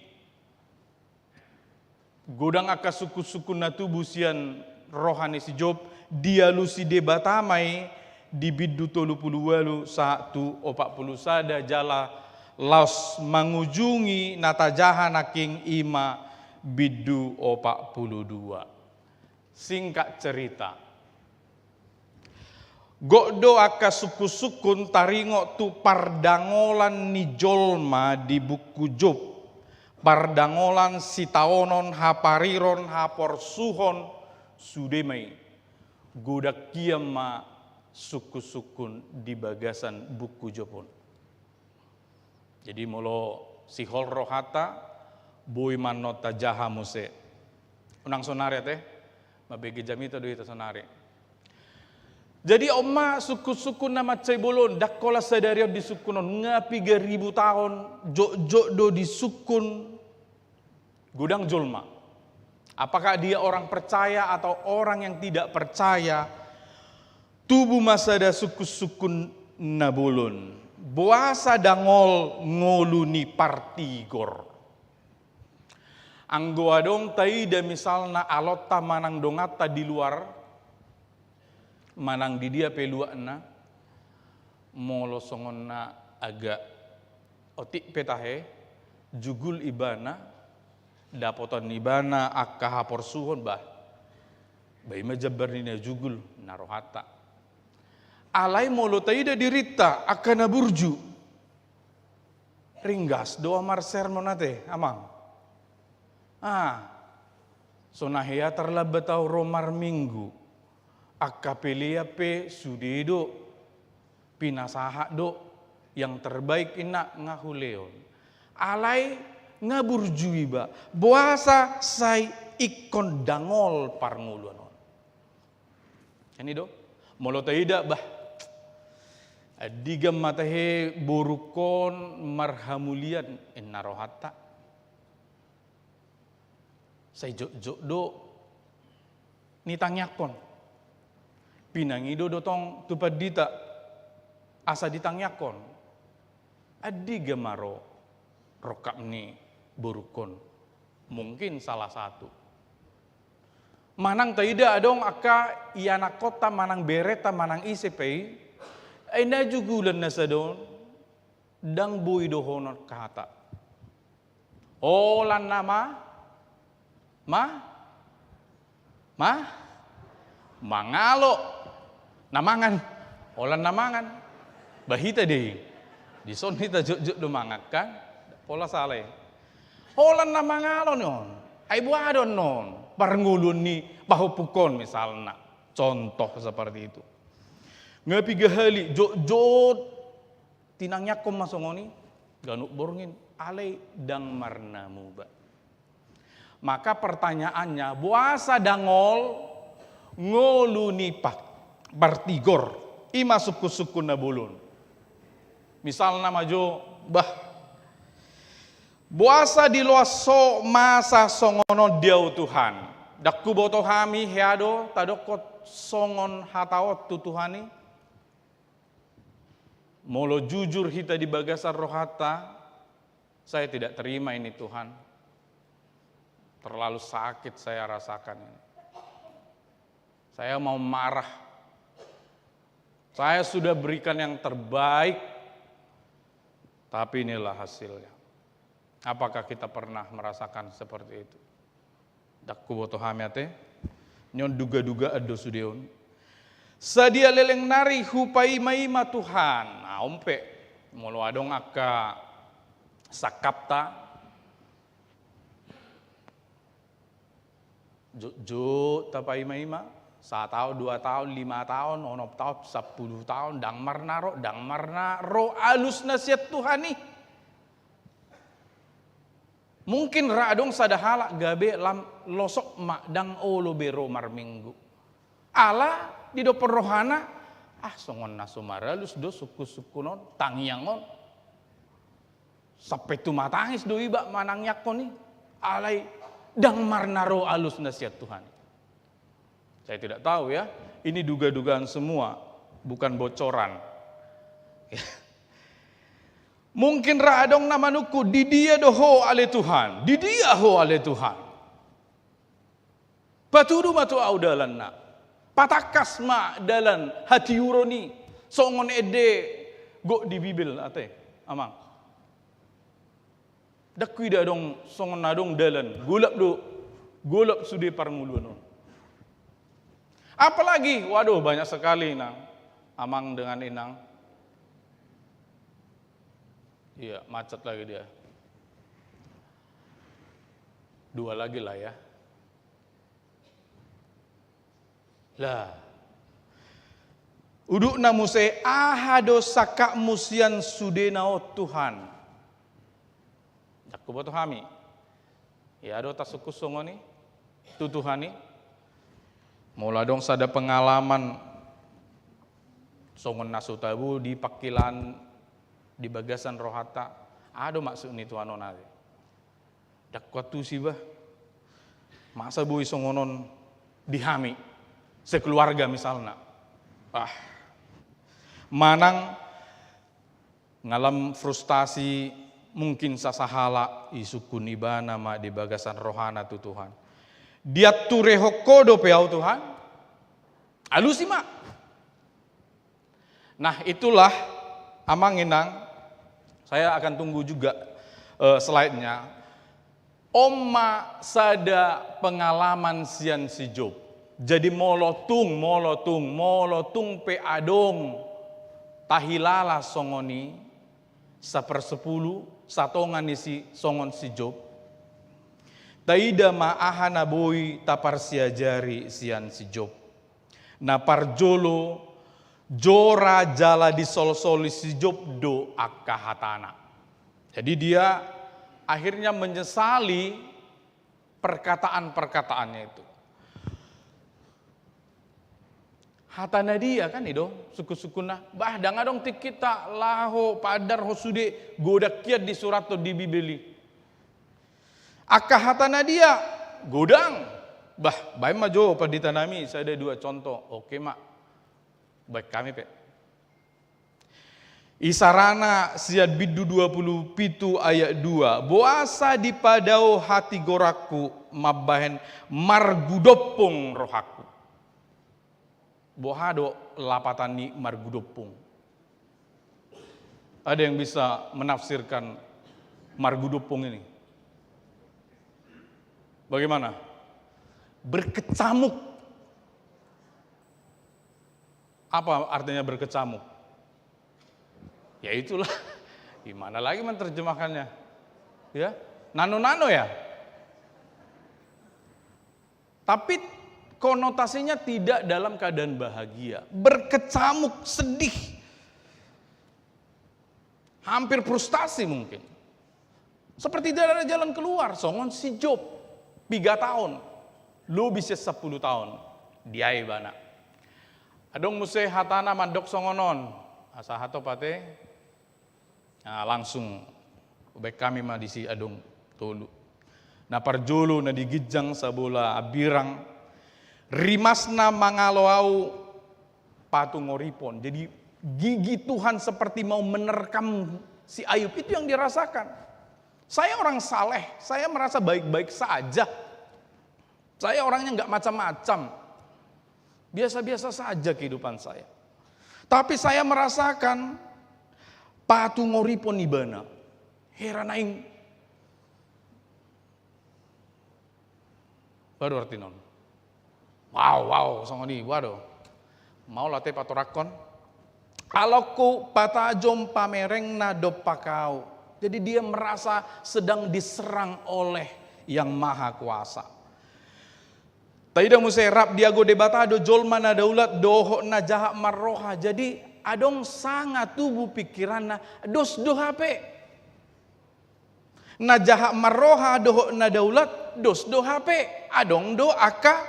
godang aka suku-suku natubu sian rohani si Job dia lusi debatamai di biddu tolu puluh walu satu opak puluh sada jala laos mangujungi natajaha naking ima biddu opak puluh dua. Singkat cerita Gokdo aka suku-sukun taringo tu pardangolan ni jolma di buku Job. Pardangolan sitaonon hapariron haporsuhon sudemai. Godak kiama suku-sukun di bagasan buku Jobon. Jadi molo sihol rohata boy manota jaha muse. Unang sonare teh mabegi jamita do ita sonare. Jadi oma suku-suku nama Caibolon dakola sadario di sukunon ngapi 3.000 tahun jok do di sukun gudang jolma. Apakah dia orang percaya atau orang yang tidak percaya? Tubuh masada suku-sukun nabolon. Buasa dangol ngoluni partigor. Anggo adong taida misalna alota manang dongata di luar manang di dia peluakna molo songonna agak otik petahe jugul ibana dapotan ibana akka hapor suhon bah bai majabar ni jugul narohata alai molo taida dirita akana burju ringgas doa mar sermonate amang sonahea terlabatau romar minggu akapelia pe sudido pinasaha do yang terbaik ina ngahuleon alai ngaburjui ba boasa sai ikon dangol parnguluanon yani do molo taida bah adigam matahe borukon marhamulian innarohata sai jok do nitangyakon pinangido dotong tupad dita asa ditangyakon adi gemaro rokap ni borukon mungkin salah satu Manang taida adong aka iana kota manang bereta manang isepei. Aina jugulan na sa doon. Dang buy dohonor kahata. Olan nama. Mangalo. Namangan. Olan namangan. Bahita deh. Di son hita juk dumangak kan. Pola saleh. Olan namangalo non. Ay buadon non. Parngulun ni pahupukon misalnya. Contoh seperti itu. Ngapi gahali. Jod. Tinangnya kom masongoni. Ganuk borngin. Alay dang marnamu ba. Maka pertanyaannya, buasa dangol ngolu nipak bartigor ima suku-suku nabulun. Misal nama jo bah buasa di loaso masa songono diau Tuhan. Dakku boto hami heado tadokot songon hatawat tu Tuhani. Molo jujur hita di bagasan rohata, saya tidak terima ini Tuhan. Terlalu sakit saya rasakan ini. Saya mau marah. Saya sudah berikan yang terbaik, tapi inilah hasilnya. Apakah kita pernah merasakan seperti itu? Dakku boto hamiate, nyon duga-duga ado sudeon. Sadia leleng nari hupai maima Tuhan. Nah, ompe, molo adong aka sakapta. Juk tapai maima 1 tahun, 2 tahun, 5 tahun, 6 tahun, 10 tahun, dang marna ro alus nasihat Tuhan nih. Mungkin radong sadahala gabe lam losok mak dang olo bero marminggu. Ala di do perrohana songon nasumaralus do suku-suku non tangyangon. Sampai tu matangis do iba manangyak ko nih. Alay dang marnaro alus nasihat Tuhan. Saya tidak tahu ya, ini duga-dugaan semua, bukan bocoran. Mungkin radong namanuku di dia doho ale Tuhan, di dia ho ale Tuhan. Patudu matu audalan na, patakas ma dalan hati uroni, songon ede go di Bibil ate, amang. Dakui dah dong songon nadong dalan gulap sudi parnguluan. Apalagi waduh banyak sekali nang amang dengan inang. Iya macet lagi dia. 2 lagi lah ya. Lah uduk namuse ahado saka musian sudenao Tuhan. Aku boto hami. Ya do tasuku songoni tutuhani. Mula dong sada pengalaman songon nasutabu di pakilan di bagasan rohata. Ado maksud ni tuano nade. Dak kuatu sibah. Masa bui songonon dihami sekeluarga misalnya. Manang ngalam frustasi mungkin sasahala isukun iba nama di bagasan rohana tu Tuhan. Dia tureho kodo peau Tuhan. Alusima. Nah itulah amang inang. Saya akan tunggu juga slide-nya. Oma sada pengalaman sian si Job. Jadi molotung pe adong tahilala songoni 1/10 satongan isi songon si Job. Taida ma'ahana boy tapar siajari sian si Job. Na parjolo jora jala di sol-soli si Job do akahatana. Jadi dia akhirnya menyesali perkataan-perkataannya itu. Hatana dia kan itu suku-sukuna bah danga dong kita laho padar hosude godak kiat di surat atau di Bibeli. Aka hatana dia godang bah baik majo paditanami saya ada 2 contoh. Oke mak baik kami pe. Isarana siad bidu 27 ayat 2. Boasa di padau hati goraku mabahen margudopong rohaku. Bohado lapatani margudopong. Ada yang bisa menafsirkan margudopong ini? Bagaimana? Berkecamuk. Apa artinya berkecamuk? Ya itulah, gimana lagi menerjemahkannya? Ya, nano-nano ya. Tapi konotasinya tidak dalam keadaan bahagia, berkecamuk, sedih, hampir frustasi mungkin. Seperti tidak ada jalan keluar. Songon si Job 3 tahun, lu bisa 10 tahun, dia ibana. Adong muse hatana mandok songonon, asa hato pate. Nah, langsung ubek kami mah disi adong tolu. Na parjolo na digijang sa bola abirang rimasna mangaloau patungoripon. Jadi gigi Tuhan seperti mau menerkam si Ayub, itu yang dirasakan. Saya orang saleh, saya merasa baik-baik saja. Saya orangnya nggak macam-macam. Biasa-biasa saja kehidupan saya. Tapi saya merasakan patungoripon ibana. Heran aing. Baru arti non. Wow, songoni, waduh. Mau latih patorakon. Aloku patajom pamereng na dopakau. Jadi dia merasa sedang diserang oleh yang maha kuasa. Taida muserap diago debatado jolma na daulat doho na jaha marroha. Jadi adong sangat tubuh pikiran na dos do HP. Na jaha marroha doho na daulat dos do HP. Adong do aka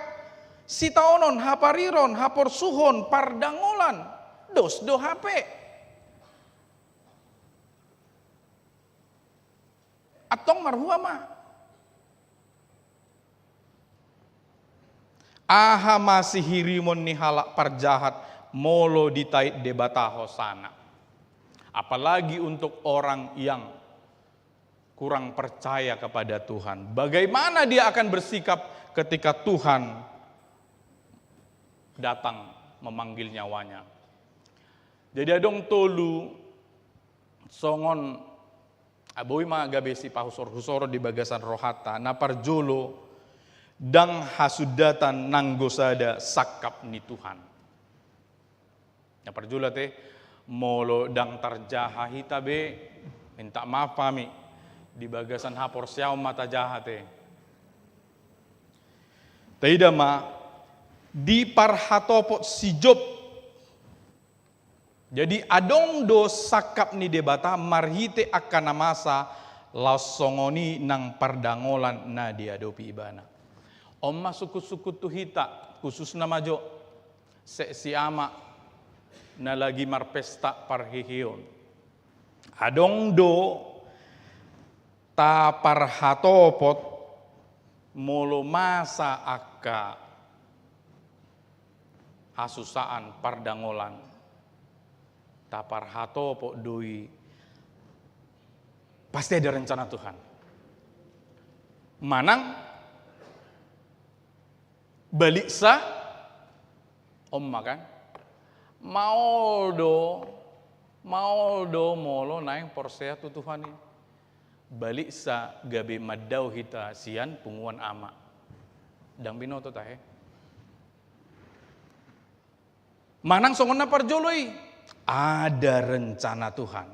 sitaonon hapariron haporsuhon pardangolan dos do HP. Atong marhuama. Aha masih hirimon nihalak parjahat molo ditait debata hosana. Apalagi untuk orang yang kurang percaya kepada Tuhan. Bagaimana dia akan bersikap ketika Tuhan datang memanggil nyawanya. Jadi adong tolu songon aboy mga gabi si pahusor-husoro di bagasan rohata na parjolo dang hasudatan nanggosada sakap ni Tuhan. Ya parjula te molo dang tarjaha hitabe minta maaf kami di bagasan hapor siaw mata jahate. Taida ma di parhatopot si Job. Jadi adong do sakap ni debata marhite akan namasa lasongoni nang pardangolan na diadopi ibana. Omma suku-suku tuhita khusus nama jo si ama na lagi marpesta parhihion. Adong do ta parhatopot molo masa akka hasusaan pardangolan. Ta parhatopot doi pasti ada rencana Tuhan. Manang balik sa omma kan maoldo molo naing porsea tu Tuhan ini balik sa gabe maddaw hita sian punguan ama dang binoto tahe manang songon na parjoloi ada rencana Tuhan.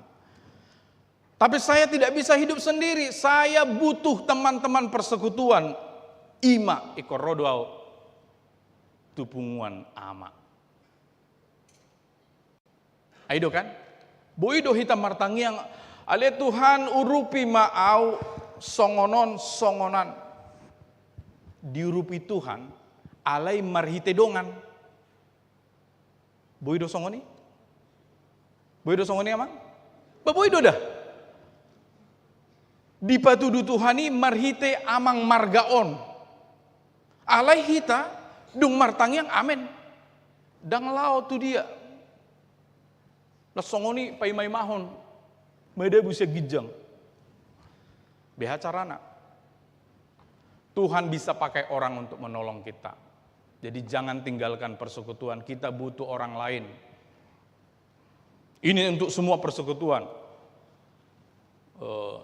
Tapi saya tidak bisa hidup sendiri, saya butuh teman-teman persekutuan. Ima ikorodoau tupunguan ama. Aido kan? Boido hitam martangiang ale Tuhan urupi maau songonan. Diurupi Tuhan alai marhite dongan. Boido songoni? Boido songoni amang? Boido dah. Dipatudu Tuhani marhite amang margaon. Alai hita dung martangiang amen. Dang lao tu dia. Lasongoni paimai mahon. Mede busia gijang. Beha carana. Tuhan bisa pakai orang untuk menolong kita. Jadi jangan tinggalkan persekutuan. Kita butuh orang lain. Ini untuk semua persekutuan.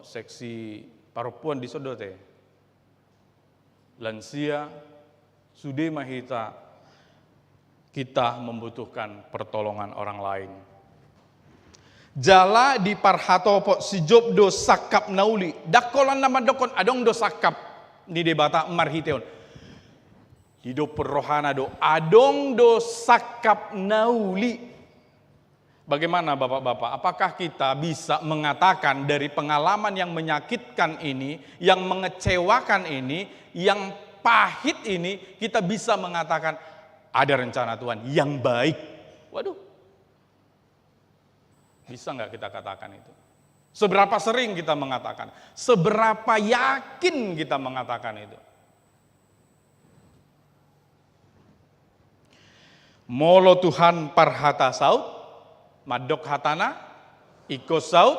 Seksi parupuan di sodote. Lansia, sude mahita. Kita membutuhkan pertolongan orang lain. Jala di parhatopo si job do sakap nauli. Dakolan nama dokon adong do sakap ni debata marhiteon. Hidup perrohana do adong do sakap nauli. Bagaimana Bapak-bapak? Apakah kita bisa mengatakan dari pengalaman yang menyakitkan ini, yang mengecewakan ini, yang pahit ini, kita bisa mengatakan ada rencana Tuhan yang baik? Waduh. Bisa nggak kita katakan itu? Seberapa sering kita mengatakan? Seberapa yakin kita mengatakan itu? Molo Tuhan parhata saut, madok hatana, iko saut,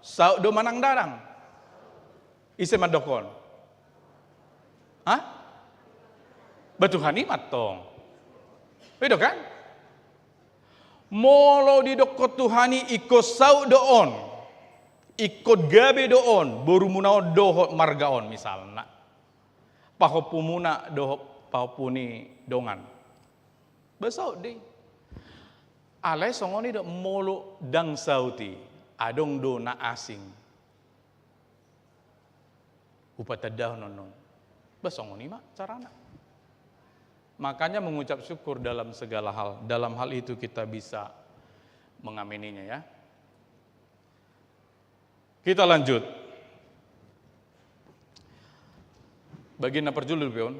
saut do manang darang. Ise madokon. Hah? Batuhani matong. Bedo kan? Molo di dokot Tuhani ikut sau doon, ikut gabe doon, baru munao dohot margaon misalnya, pahopumuna dohot pahopuni dongan, besau deh, alai songoni do molo dang sauti, adong do na asing, upatadah nonon, besongoni mak carana. Makanya mengucap syukur dalam segala hal. Dalam hal itu kita bisa mengamininya ya. Kita lanjut. Bagian apa judul pion?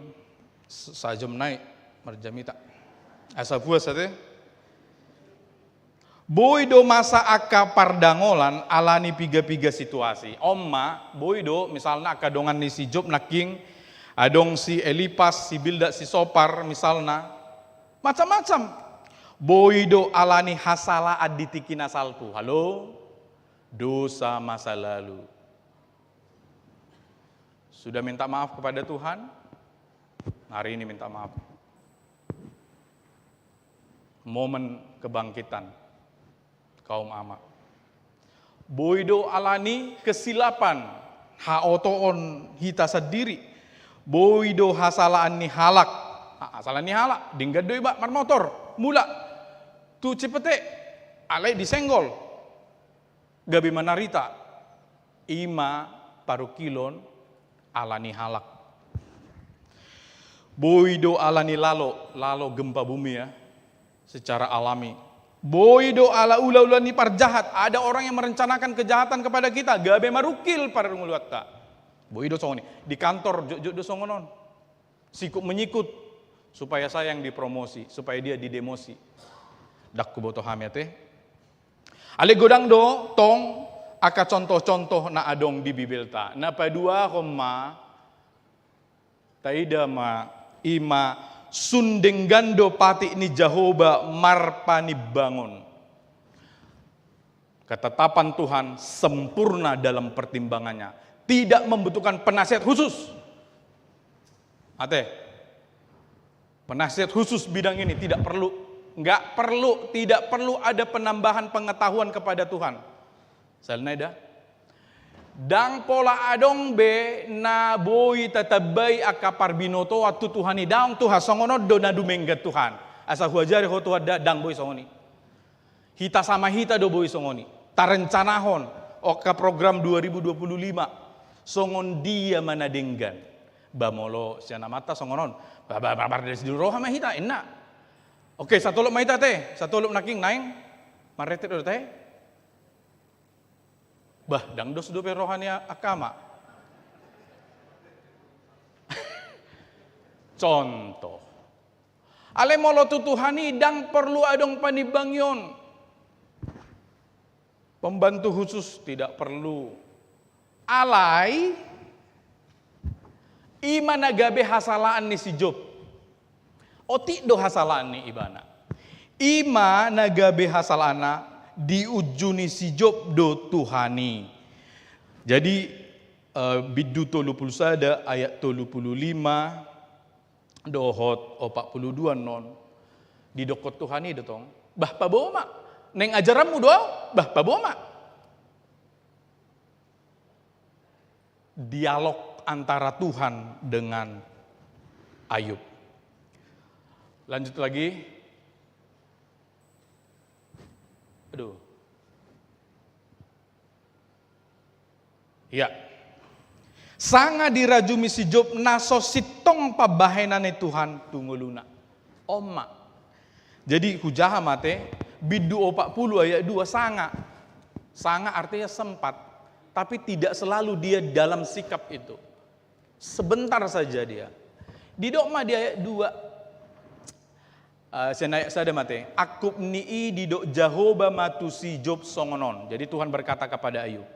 Sajam naik marjamita. Asa puas ate. Boido masa aka pardangolan alani piga-piga situasi. Omma, boido misalnya aka dongan ni si Job naking adong si Elipas, si Bildad, si Sopar misalnya, macam-macam. Boido alani hasala aditiki nasalpu. Halo, dosa masa lalu. Sudah minta maaf kepada Tuhan? Hari ini minta maaf. Momen kebangkitan kaum Ama. Boido alani kesilapan, haotoon hita sendiri. Boido hasalaan ni halak, hasalaan ni halak, dingga doi bak mar motor, mula tu cepete, alai disenggol, gabi manarita, ima paru kilon, alani halak. Boido alani lalo gempa bumi ya, secara alami. Boido ala ula-ula ni parjahat, ada orang yang merencanakan kejahatan kepada kita, gabe marukil para nguluatta. Boido songoni di kantor jojo songonon, sikut menyikut supaya saya yang dipromosi, supaya dia didemosi. Dak kuboto hamete. Ale godang do tong aka contoh-contoh na adong di bibelta. Na padua koma taida ma ima sundenggando pati ni Jehovah marpani bangun. Ketetapan Tuhan sempurna dalam pertimbangannya. Tidak membutuhkan penasihat khusus. Ate, penasihat khusus bidang ini tidak perlu. Tidak perlu ada penambahan pengetahuan kepada Tuhan. Salnaida. Dang pola adong be na boy tatabay akapar binoto at tutuhani daong tuha songono do na dumenggat Tuhan. Asa huajari ho tuha dang boy songoni. Hita sama hita do boy songoni. Tarencanahon oka program 2025. Songon dia manadenggan. Bamolo siana mata songonon. Babar dari siduro hama hita enak. Oke, satu luk mahita teh, satu luk naking naing. Maretet do teh. Bah, dang dos do rohani akama. Contoh. Ale molo tutuhani dang perlu adong panibangyon. Pembantu khusus tidak perlu. Alai ima nagabe hasalaan ni si Job. Oti do hasalaan ni ibana. Ima nagabe hasalana diujuni si job do Tuhani. Jadi bidu 30 ayat 35 dohot 42 non di dokot Tuhani dotong. Bah paboma neng ajaranmu doa bah paboma. Dialog antara Tuhan dengan Ayub. Lanjut lagi. Aduh. Ya. Sanga dirajumi si Job naso sitong pabahenane Tuhan tunguluna. Oma. Jadi hujaha mate bidu 40 ayat 2 sanga. Sanga artinya sempat, tapi tidak selalu dia dalam sikap itu. Sebentar saja dia. Di dokma di ayat 2 senayak sada mate akub nii di dok Jahoba matusi Job songonon. Jadi Tuhan berkata kepada Ayub,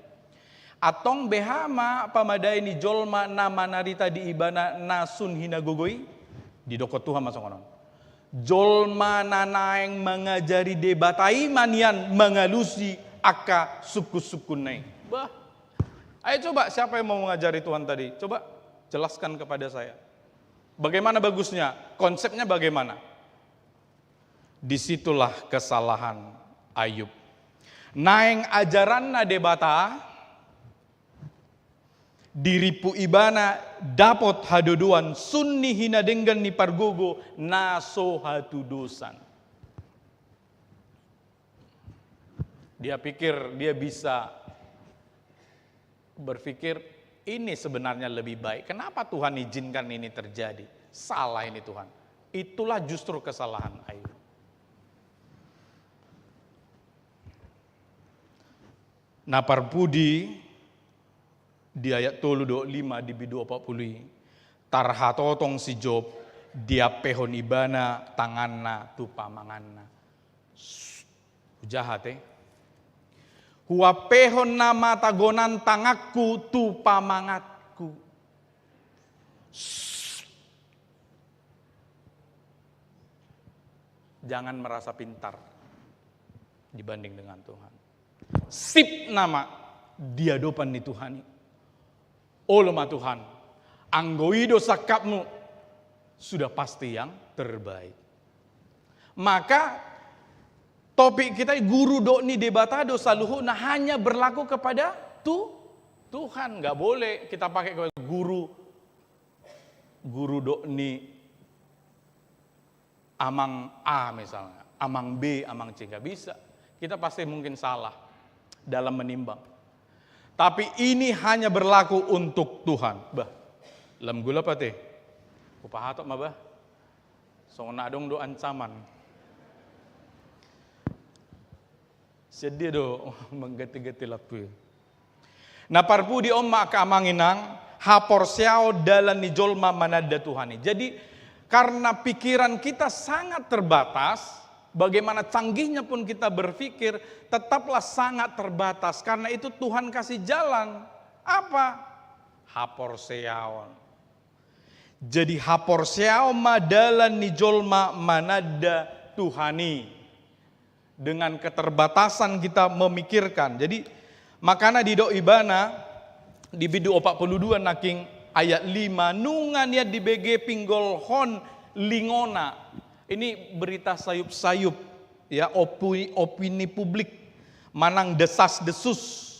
atong behama pamadai ni jolma nama narita di ibana nasun hina gogoi di dokot Tuhan masongonon. Jolma nanaeng mengajari debatai manian mengalusi aka suku-sukunai. Bah, ayo coba siapa yang mau mengajari Tuhan tadi? Coba jelaskan kepada saya. Bagaimana bagusnya? Konsepnya bagaimana? Disitulah kesalahan Ayub. Naeng ajaran na debata diripu ibana dapot hadodoan sunni hina denggan ni pargogo naso hatudosan. Dia pikir dia bisa berpikir ini sebenarnya lebih baik. Kenapa Tuhan izinkan ini terjadi? Salah ini Tuhan. Itulah justru kesalahan Ayub. Naparpudi di ayat 35 di bidu 40 tarhatotong si Job dia pehon ibana tanganna tu pamanganna. Jahat Huwa pehon nama tagonan tangakku tu pamangatku. Jangan merasa pintar dibanding dengan Tuhan. Sip nama dia dopan ni Tuhani. Olema Tuhan, anggoido sakapmu sudah pasti yang terbaik. Maka topik kita guru do ni debatado saluhu nah hanya berlaku kepada Tuhan. Nggak boleh kita pakai guru do ni amang A misalnya, amang B, amang C, nggak bisa. Kita pasti mungkin salah dalam menimbang. Tapi ini hanya berlaku untuk Tuhan. Bah, lam gula pa teh. Upahatok mah bah. So nadong do ancaman. Sedih do menggeti-geti lapu. Na parpu di omma ka amanginang hapor siao dalan ni jolma manada Tuhani. Jadi karena pikiran kita sangat terbatas, bagaimana canggihnya pun kita berpikir, tetaplah sangat terbatas. Karena itu Tuhan kasih jalan. Apa? Hapor seaon. Jadi hapor seaon madalan ni jolma manada Tuhani. Dengan keterbatasan kita memikirkan. Jadi makana di do ibana di bidu 42 naking ayat 5 nungan ya di BG pinggol hon lingona. Ini berita sayup-sayup ya opini publik manang desas-desus.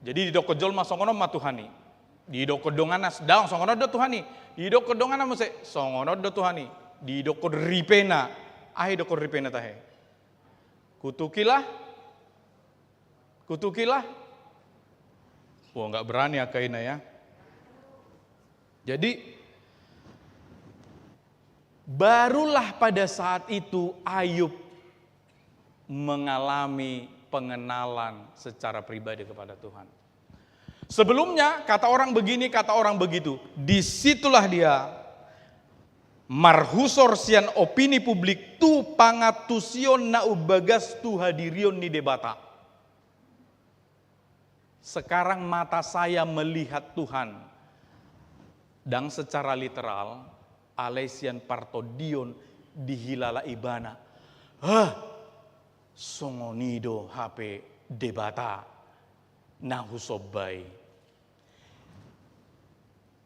Jadi di doko jolma songono ma Tuhani. Di doko donganas daong songono do Tuhani. Di doko dongana muse songono do Tuhani. Di doko ripena ahi doko ripena tahe. Kutukilah. Wah nggak berani akaina ya. Jadi barulah pada saat itu Ayub mengalami pengenalan secara pribadi kepada Tuhan. Sebelumnya kata orang begini, kata orang begitu. Disitulah dia marhusor sian opini publik tu pangatusion na ubagas tu hadirion ni debata. Sekarang mata saya melihat Tuhan. Dan secara literal Alesian partodion dihilala ibana. songonido HP debata nahusobai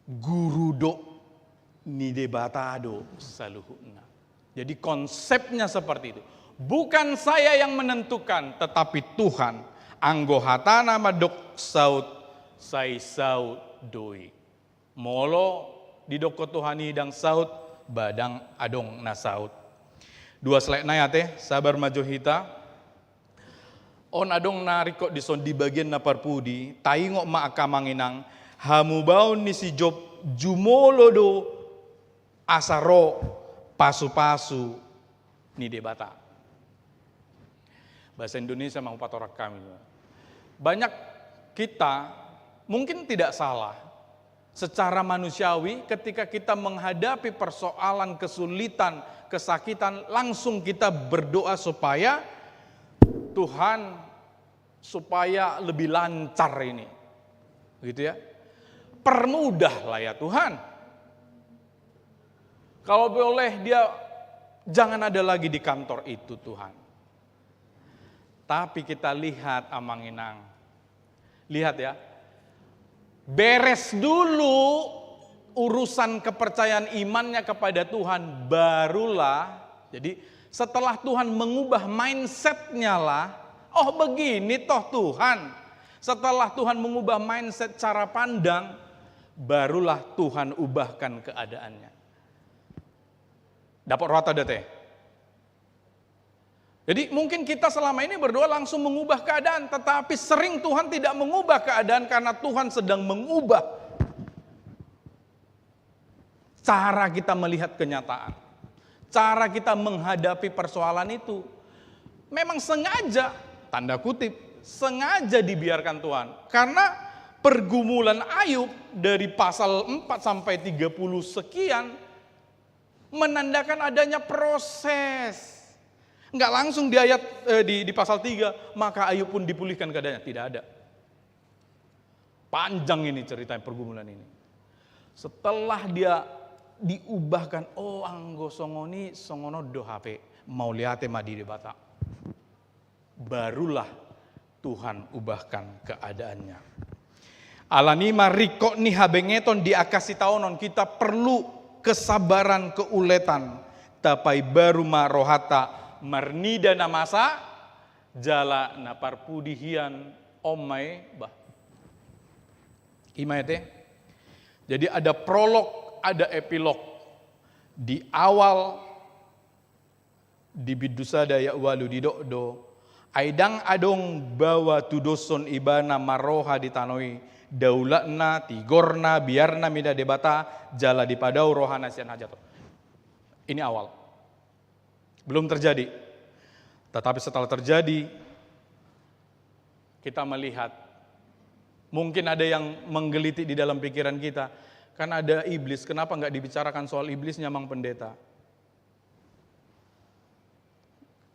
guru do ni debatado saluhuna. Jadi konsepnya seperti itu. Bukan saya yang menentukan, tetapi Tuhan. Anggo hatana madok saut sai saut doi. Molo didoko Tuhan hidang saut badang adong na saut. Dua slide na yate, sabar majo hita. On adong nariko dison di bagian na parpudi, taingok maakamanginang hamubaon ni si Job jumolo do asaro pasu-pasu ni debata. Bahasa Indonesia mau patorak kami. Banyak kita mungkin tidak salah secara manusiawi ketika kita menghadapi persoalan, kesulitan, kesakitan, langsung kita berdoa supaya Tuhan supaya lebih lancar ini. Gitu ya. Permudahlah ya Tuhan. Kalau boleh dia jangan ada lagi di kantor itu Tuhan. Tapi kita lihat Amanginang. Lihat ya. Beres dulu urusan kepercayaan imannya kepada Tuhan. Barulah. Jadi setelah Tuhan mengubah mindsetnya lah. Oh begini toh Tuhan. Setelah Tuhan mengubah mindset cara pandang. Barulah Tuhan ubahkan keadaannya. Dapat rata dete. Jadi mungkin kita selama ini berdoa langsung mengubah keadaan, tetapi sering Tuhan tidak mengubah keadaan karena Tuhan sedang mengubah cara kita melihat kenyataan. Cara kita menghadapi persoalan itu. Memang sengaja, tanda kutip, sengaja dibiarkan Tuhan. Karena pergumulan Ayub dari pasal 4 sampai 30 sekian menandakan adanya proses. Enggak langsung di ayat di pasal 3 maka Ayub pun dipulihkan keadaannya, tidak ada. Panjang ini cerita pergumulan ini. Setelah dia diubahkan, oh anggo songoni songono do HP mau lihat madi debata. Barulah Tuhan ubahkan keadaannya. Alanima riko ni habengeton diakasi taonon, kita perlu kesabaran keuletan tapai baru marohata marnida namasa jala naparpudihian omai bah. Imayate. Jadi ada prolog, ada epilog. Di awal di bidusada ya walu di do aidang adong bawa tudoson ibana maroha ditanoi daulatna tigorna biarna mida debata jala dipadau rohana sian hajato. Ini awal. Belum terjadi. Tetapi setelah terjadi kita melihat mungkin ada yang menggelitik di dalam pikiran kita. Kan ada iblis, kenapa enggak dibicarakan soal iblisnya Mang Pendeta?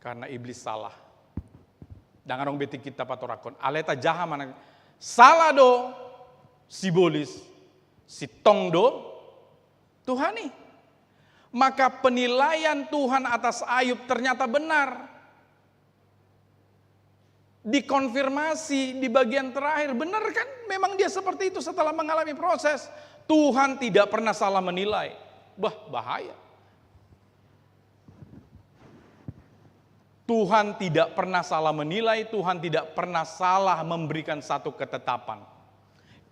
Karena iblis salah. Dengan orang beti kita patorakon. Aleta jaha mana? Salah do sibolis. Si tong do Tuhani. Maka penilaian Tuhan atas Ayub ternyata benar. Dikonfirmasi di bagian terakhir. Benar kan? Memang dia seperti itu setelah mengalami proses. Tuhan tidak pernah salah menilai. Bahaya. Tuhan tidak pernah salah menilai, Tuhan tidak pernah salah memberikan satu ketetapan.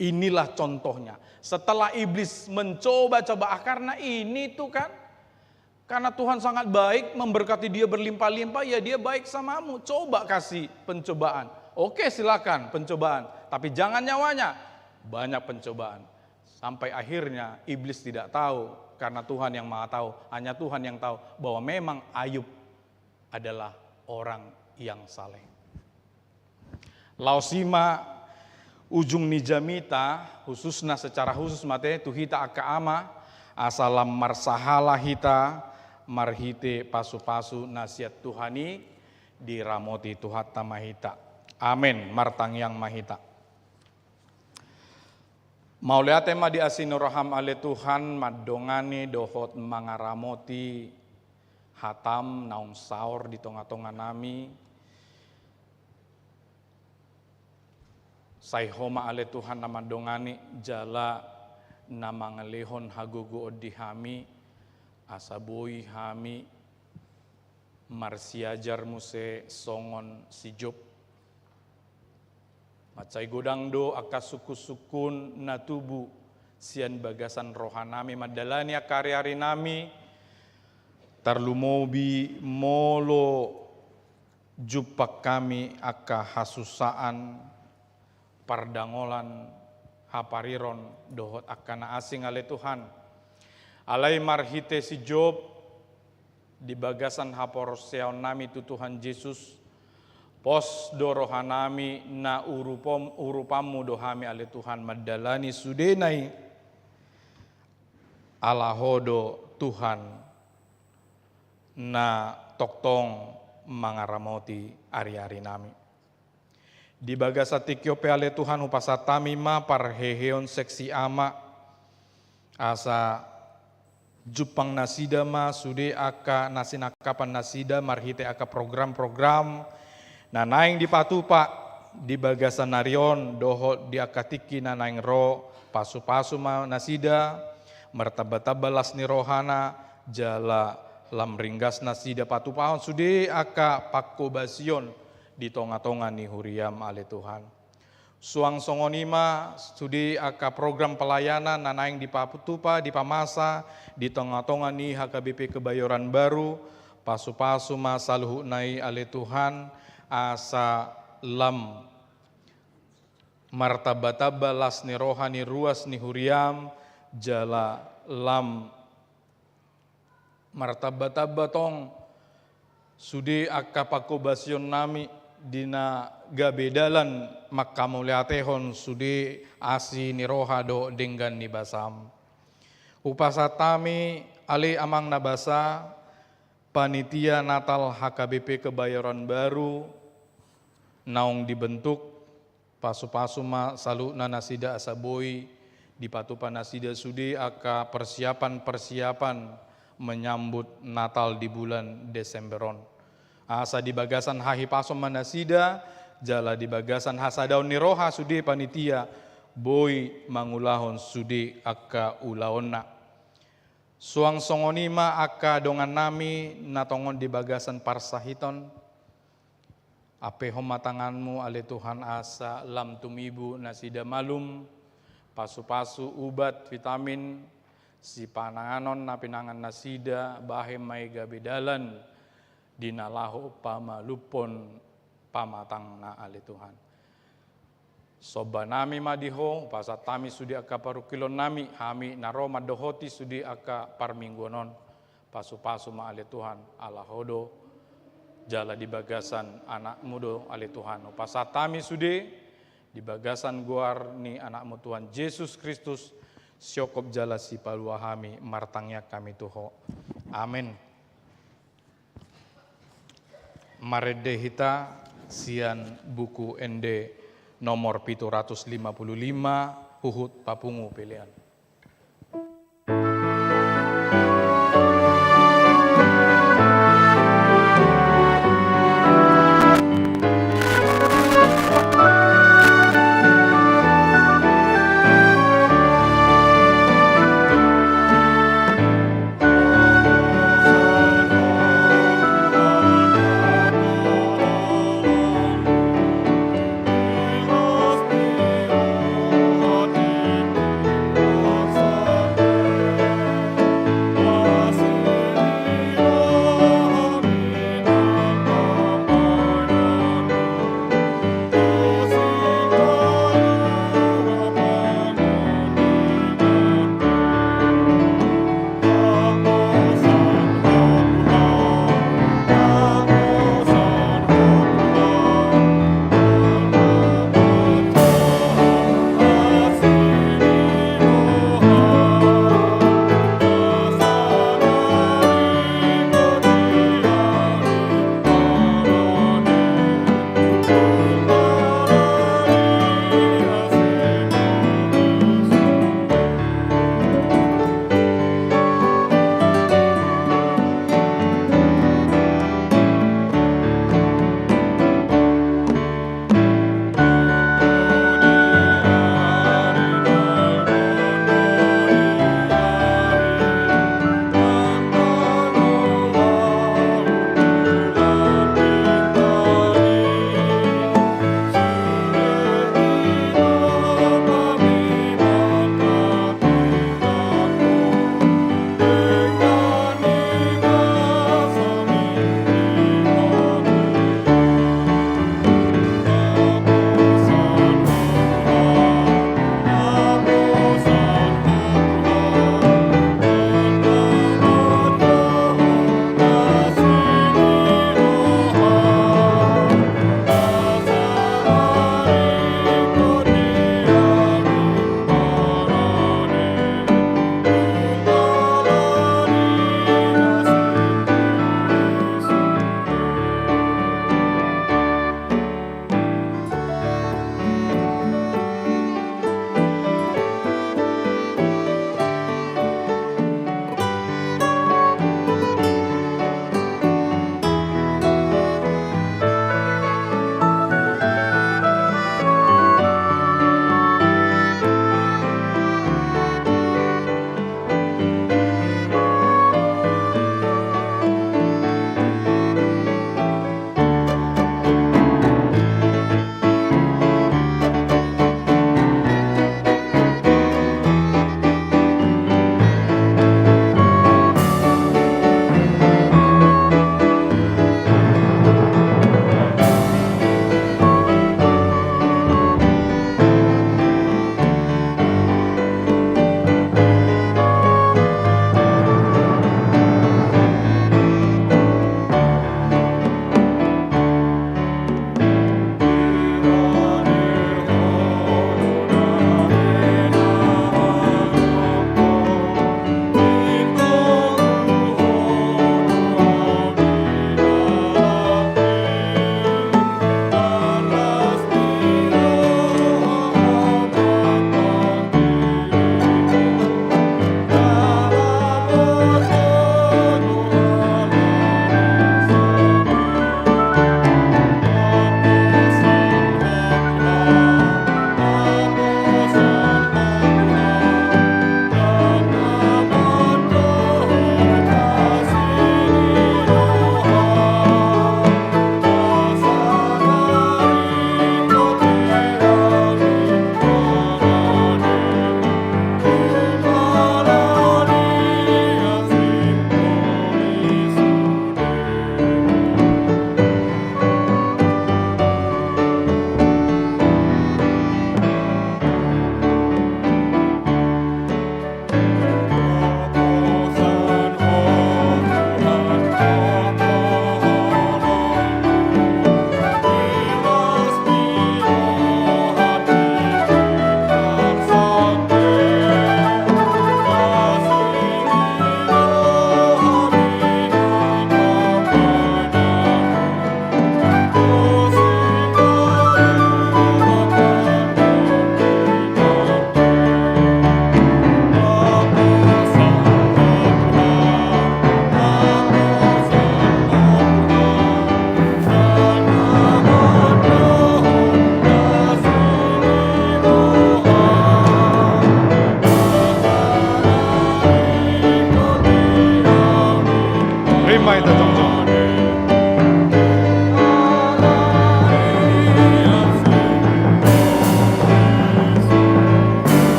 Inilah contohnya. Setelah iblis mencoba-coba, karena ini tuh kan, karena Tuhan sangat baik, memberkati dia berlimpah-limpah, ya dia baik samamu. Coba kasih pencobaan. Oke silakan pencobaan, tapi jangan nyawanya. Banyak pencobaan. Sampai akhirnya iblis tidak tahu, karena Tuhan yang maha tahu. Hanya Tuhan yang tahu bahwa memang Ayub adalah orang yang saleh. Lausima ujung nijamita, khususnya secara khusus mate tuhita akaama, asalam marsahala hita, marhite pasu-pasu nasihat Tuhani, diramoti Tuhat tamahita. Amin, martang yang mahita. Mauliate ma di asinuraham ale Tuhan, madongani dohot mangaramoti, hatam naung saur di tonga-tonga nami, Saihoma ale Tuhan nama dongani jala nama ngelehon hagogo odi hami asaboi hami marsiajar muse songon si Job macai godang do aka suku-sukun natubu sian bagasan rohanami madalani akari-ari nami tarlumobi molo jupak kami aka hasusaan pardangolan hapariron dohot akana asing ale Tuhan alai marhite si Job di bagasan haporseon nami tu Tuhan Yesus pos do rohanami na urupamu dohami ale Tuhan madalani sudenai alahodo Tuhan na toktong mangaramoti ari-ari nami di bagasa tikyope ale Tuhan upasatami ma parheheon seksi ama asa jupang nasida ma sude aka nasinakapan nasida marhite aka program-program na naing dipatupa di bagasa narion doho di aka tiki na naing ro pasu-pasu ma nasida martaba-tabalas ni rohana jala lam ringgas nasida patupahon sude aka pakobasion di tonga-tonga ni huriam ale Tuhan. Suang songonima studi aka program pelayanan nanaing di paputupa di pamasa di tonga-tonga ni HKBP Kebayoran Baru pasu-pasu masaluhu nai ale Tuhan asa lam martabataba las ni rohani ruas ni huriam jala lam martabataba tong sudi aka pakobasion nami dina gabedalan makamuliatehon sudi asi niroha do denggan ni basam. Upasatami ali amang nabasa panitia Natal HKBP Kebayoran Baru naung dibentuk pasu-pasu ma salu nanasida asaboi di patupa nasida sudi aka persiapan menyambut Natal di bulan Desemberon. Asa di bagasan hahi pasom manasida, jala di bagasan hasadaun niroha sudi panitia, boy mangulahon sudi aka ulaonna. Suang songonima aka dongan nami natongon di bagasan parsahiton. Ape homatanganmu ale Tuhan asa lam tumibu nasida malum, pasu-pasu ubat vitamin, si pananganon na pinangan nasida, bahe may gabedalan, dinalaho pamalupon pamatang na ali Tuhan. Soba nami madiho, pasat tami sudi aka parukilon nami, hami naro madohoti sudi aka parmingguanon, pasu-pasu ma ali Tuhan, alahodo, jala di bagasan anak mudo ali Tuhan. Pasat tami sudi, di bagasan guar ni anakmu Tuhan Yesus Kristus, syokop jala si paluahami, martangnya kami tuho. Amin. Marede hita sian buku ND nomor 755 Huhut Papungu pilihan.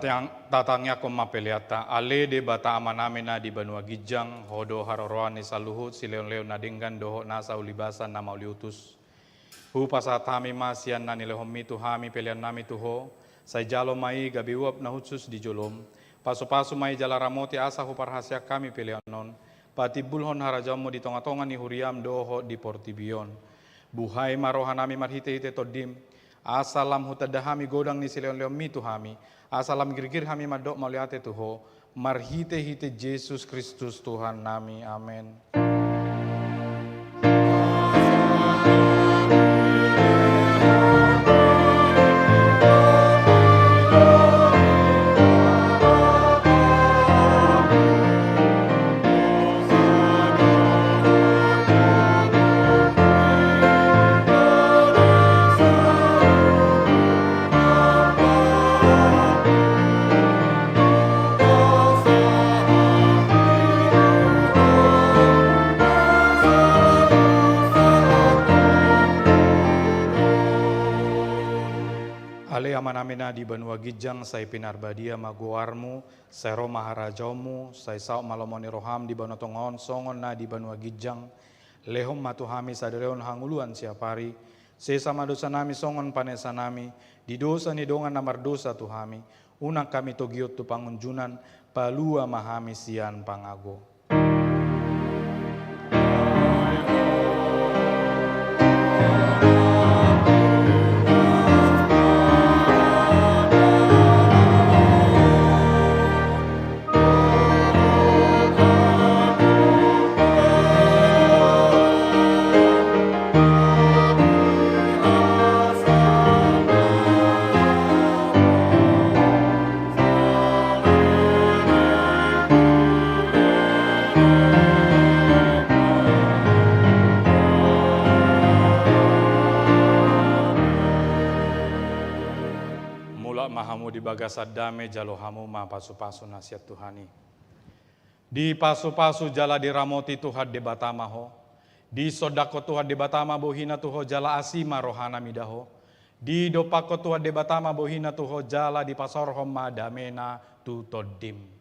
Tatangnya ko mapeliata, ale de bata amanamena di Banua Gijang, hodo haroroani saluhut, sileon-leon nadinggan doho nasa ulibasan nama uliutus. Hu pasat hami masian na nilehomi tu hami pelian nami tuho, say jalo mai gabi uap na hutsus di jolom, paso-paso mai jala ramoti asa hu parhasya kami pelianon, pati bulhon harajamu di tonga-tonga ni huriam doho di portibion. Buhay marohanami marhite-hite todim, asalam hutadahami godang ni sileon-leon mitu hami, asalam girgir hami madok mauliate tuho, marhite-hite Yesus Kristus Tuhan nami, amin. Ale amanamena di Banua Gijang, say pinarbadia maguarmu, say ro maharajaumu, say sao malomoni roham di Banua Tongon, songon na di Banua Gijang, lehom matuhami sadereon hanguluan siapari, sesama dosa nami songon panesa nami, di dosa ni dongan namar dosa tuhami, unang kami togiot tu pangunjunan, palua mahami sian pangago. Mahamu di bagasad dame jalo hamu ma pasu-pasu nasihat Tuhani. Di pasu-pasu jala di ramoti Tuhan de batama ho. Di sodako Tuhan de batama bohina tuho jala asima rohana midaho. Di dopako Tuhan de batama bohina tuho jala di pasorhom madamena tu todim.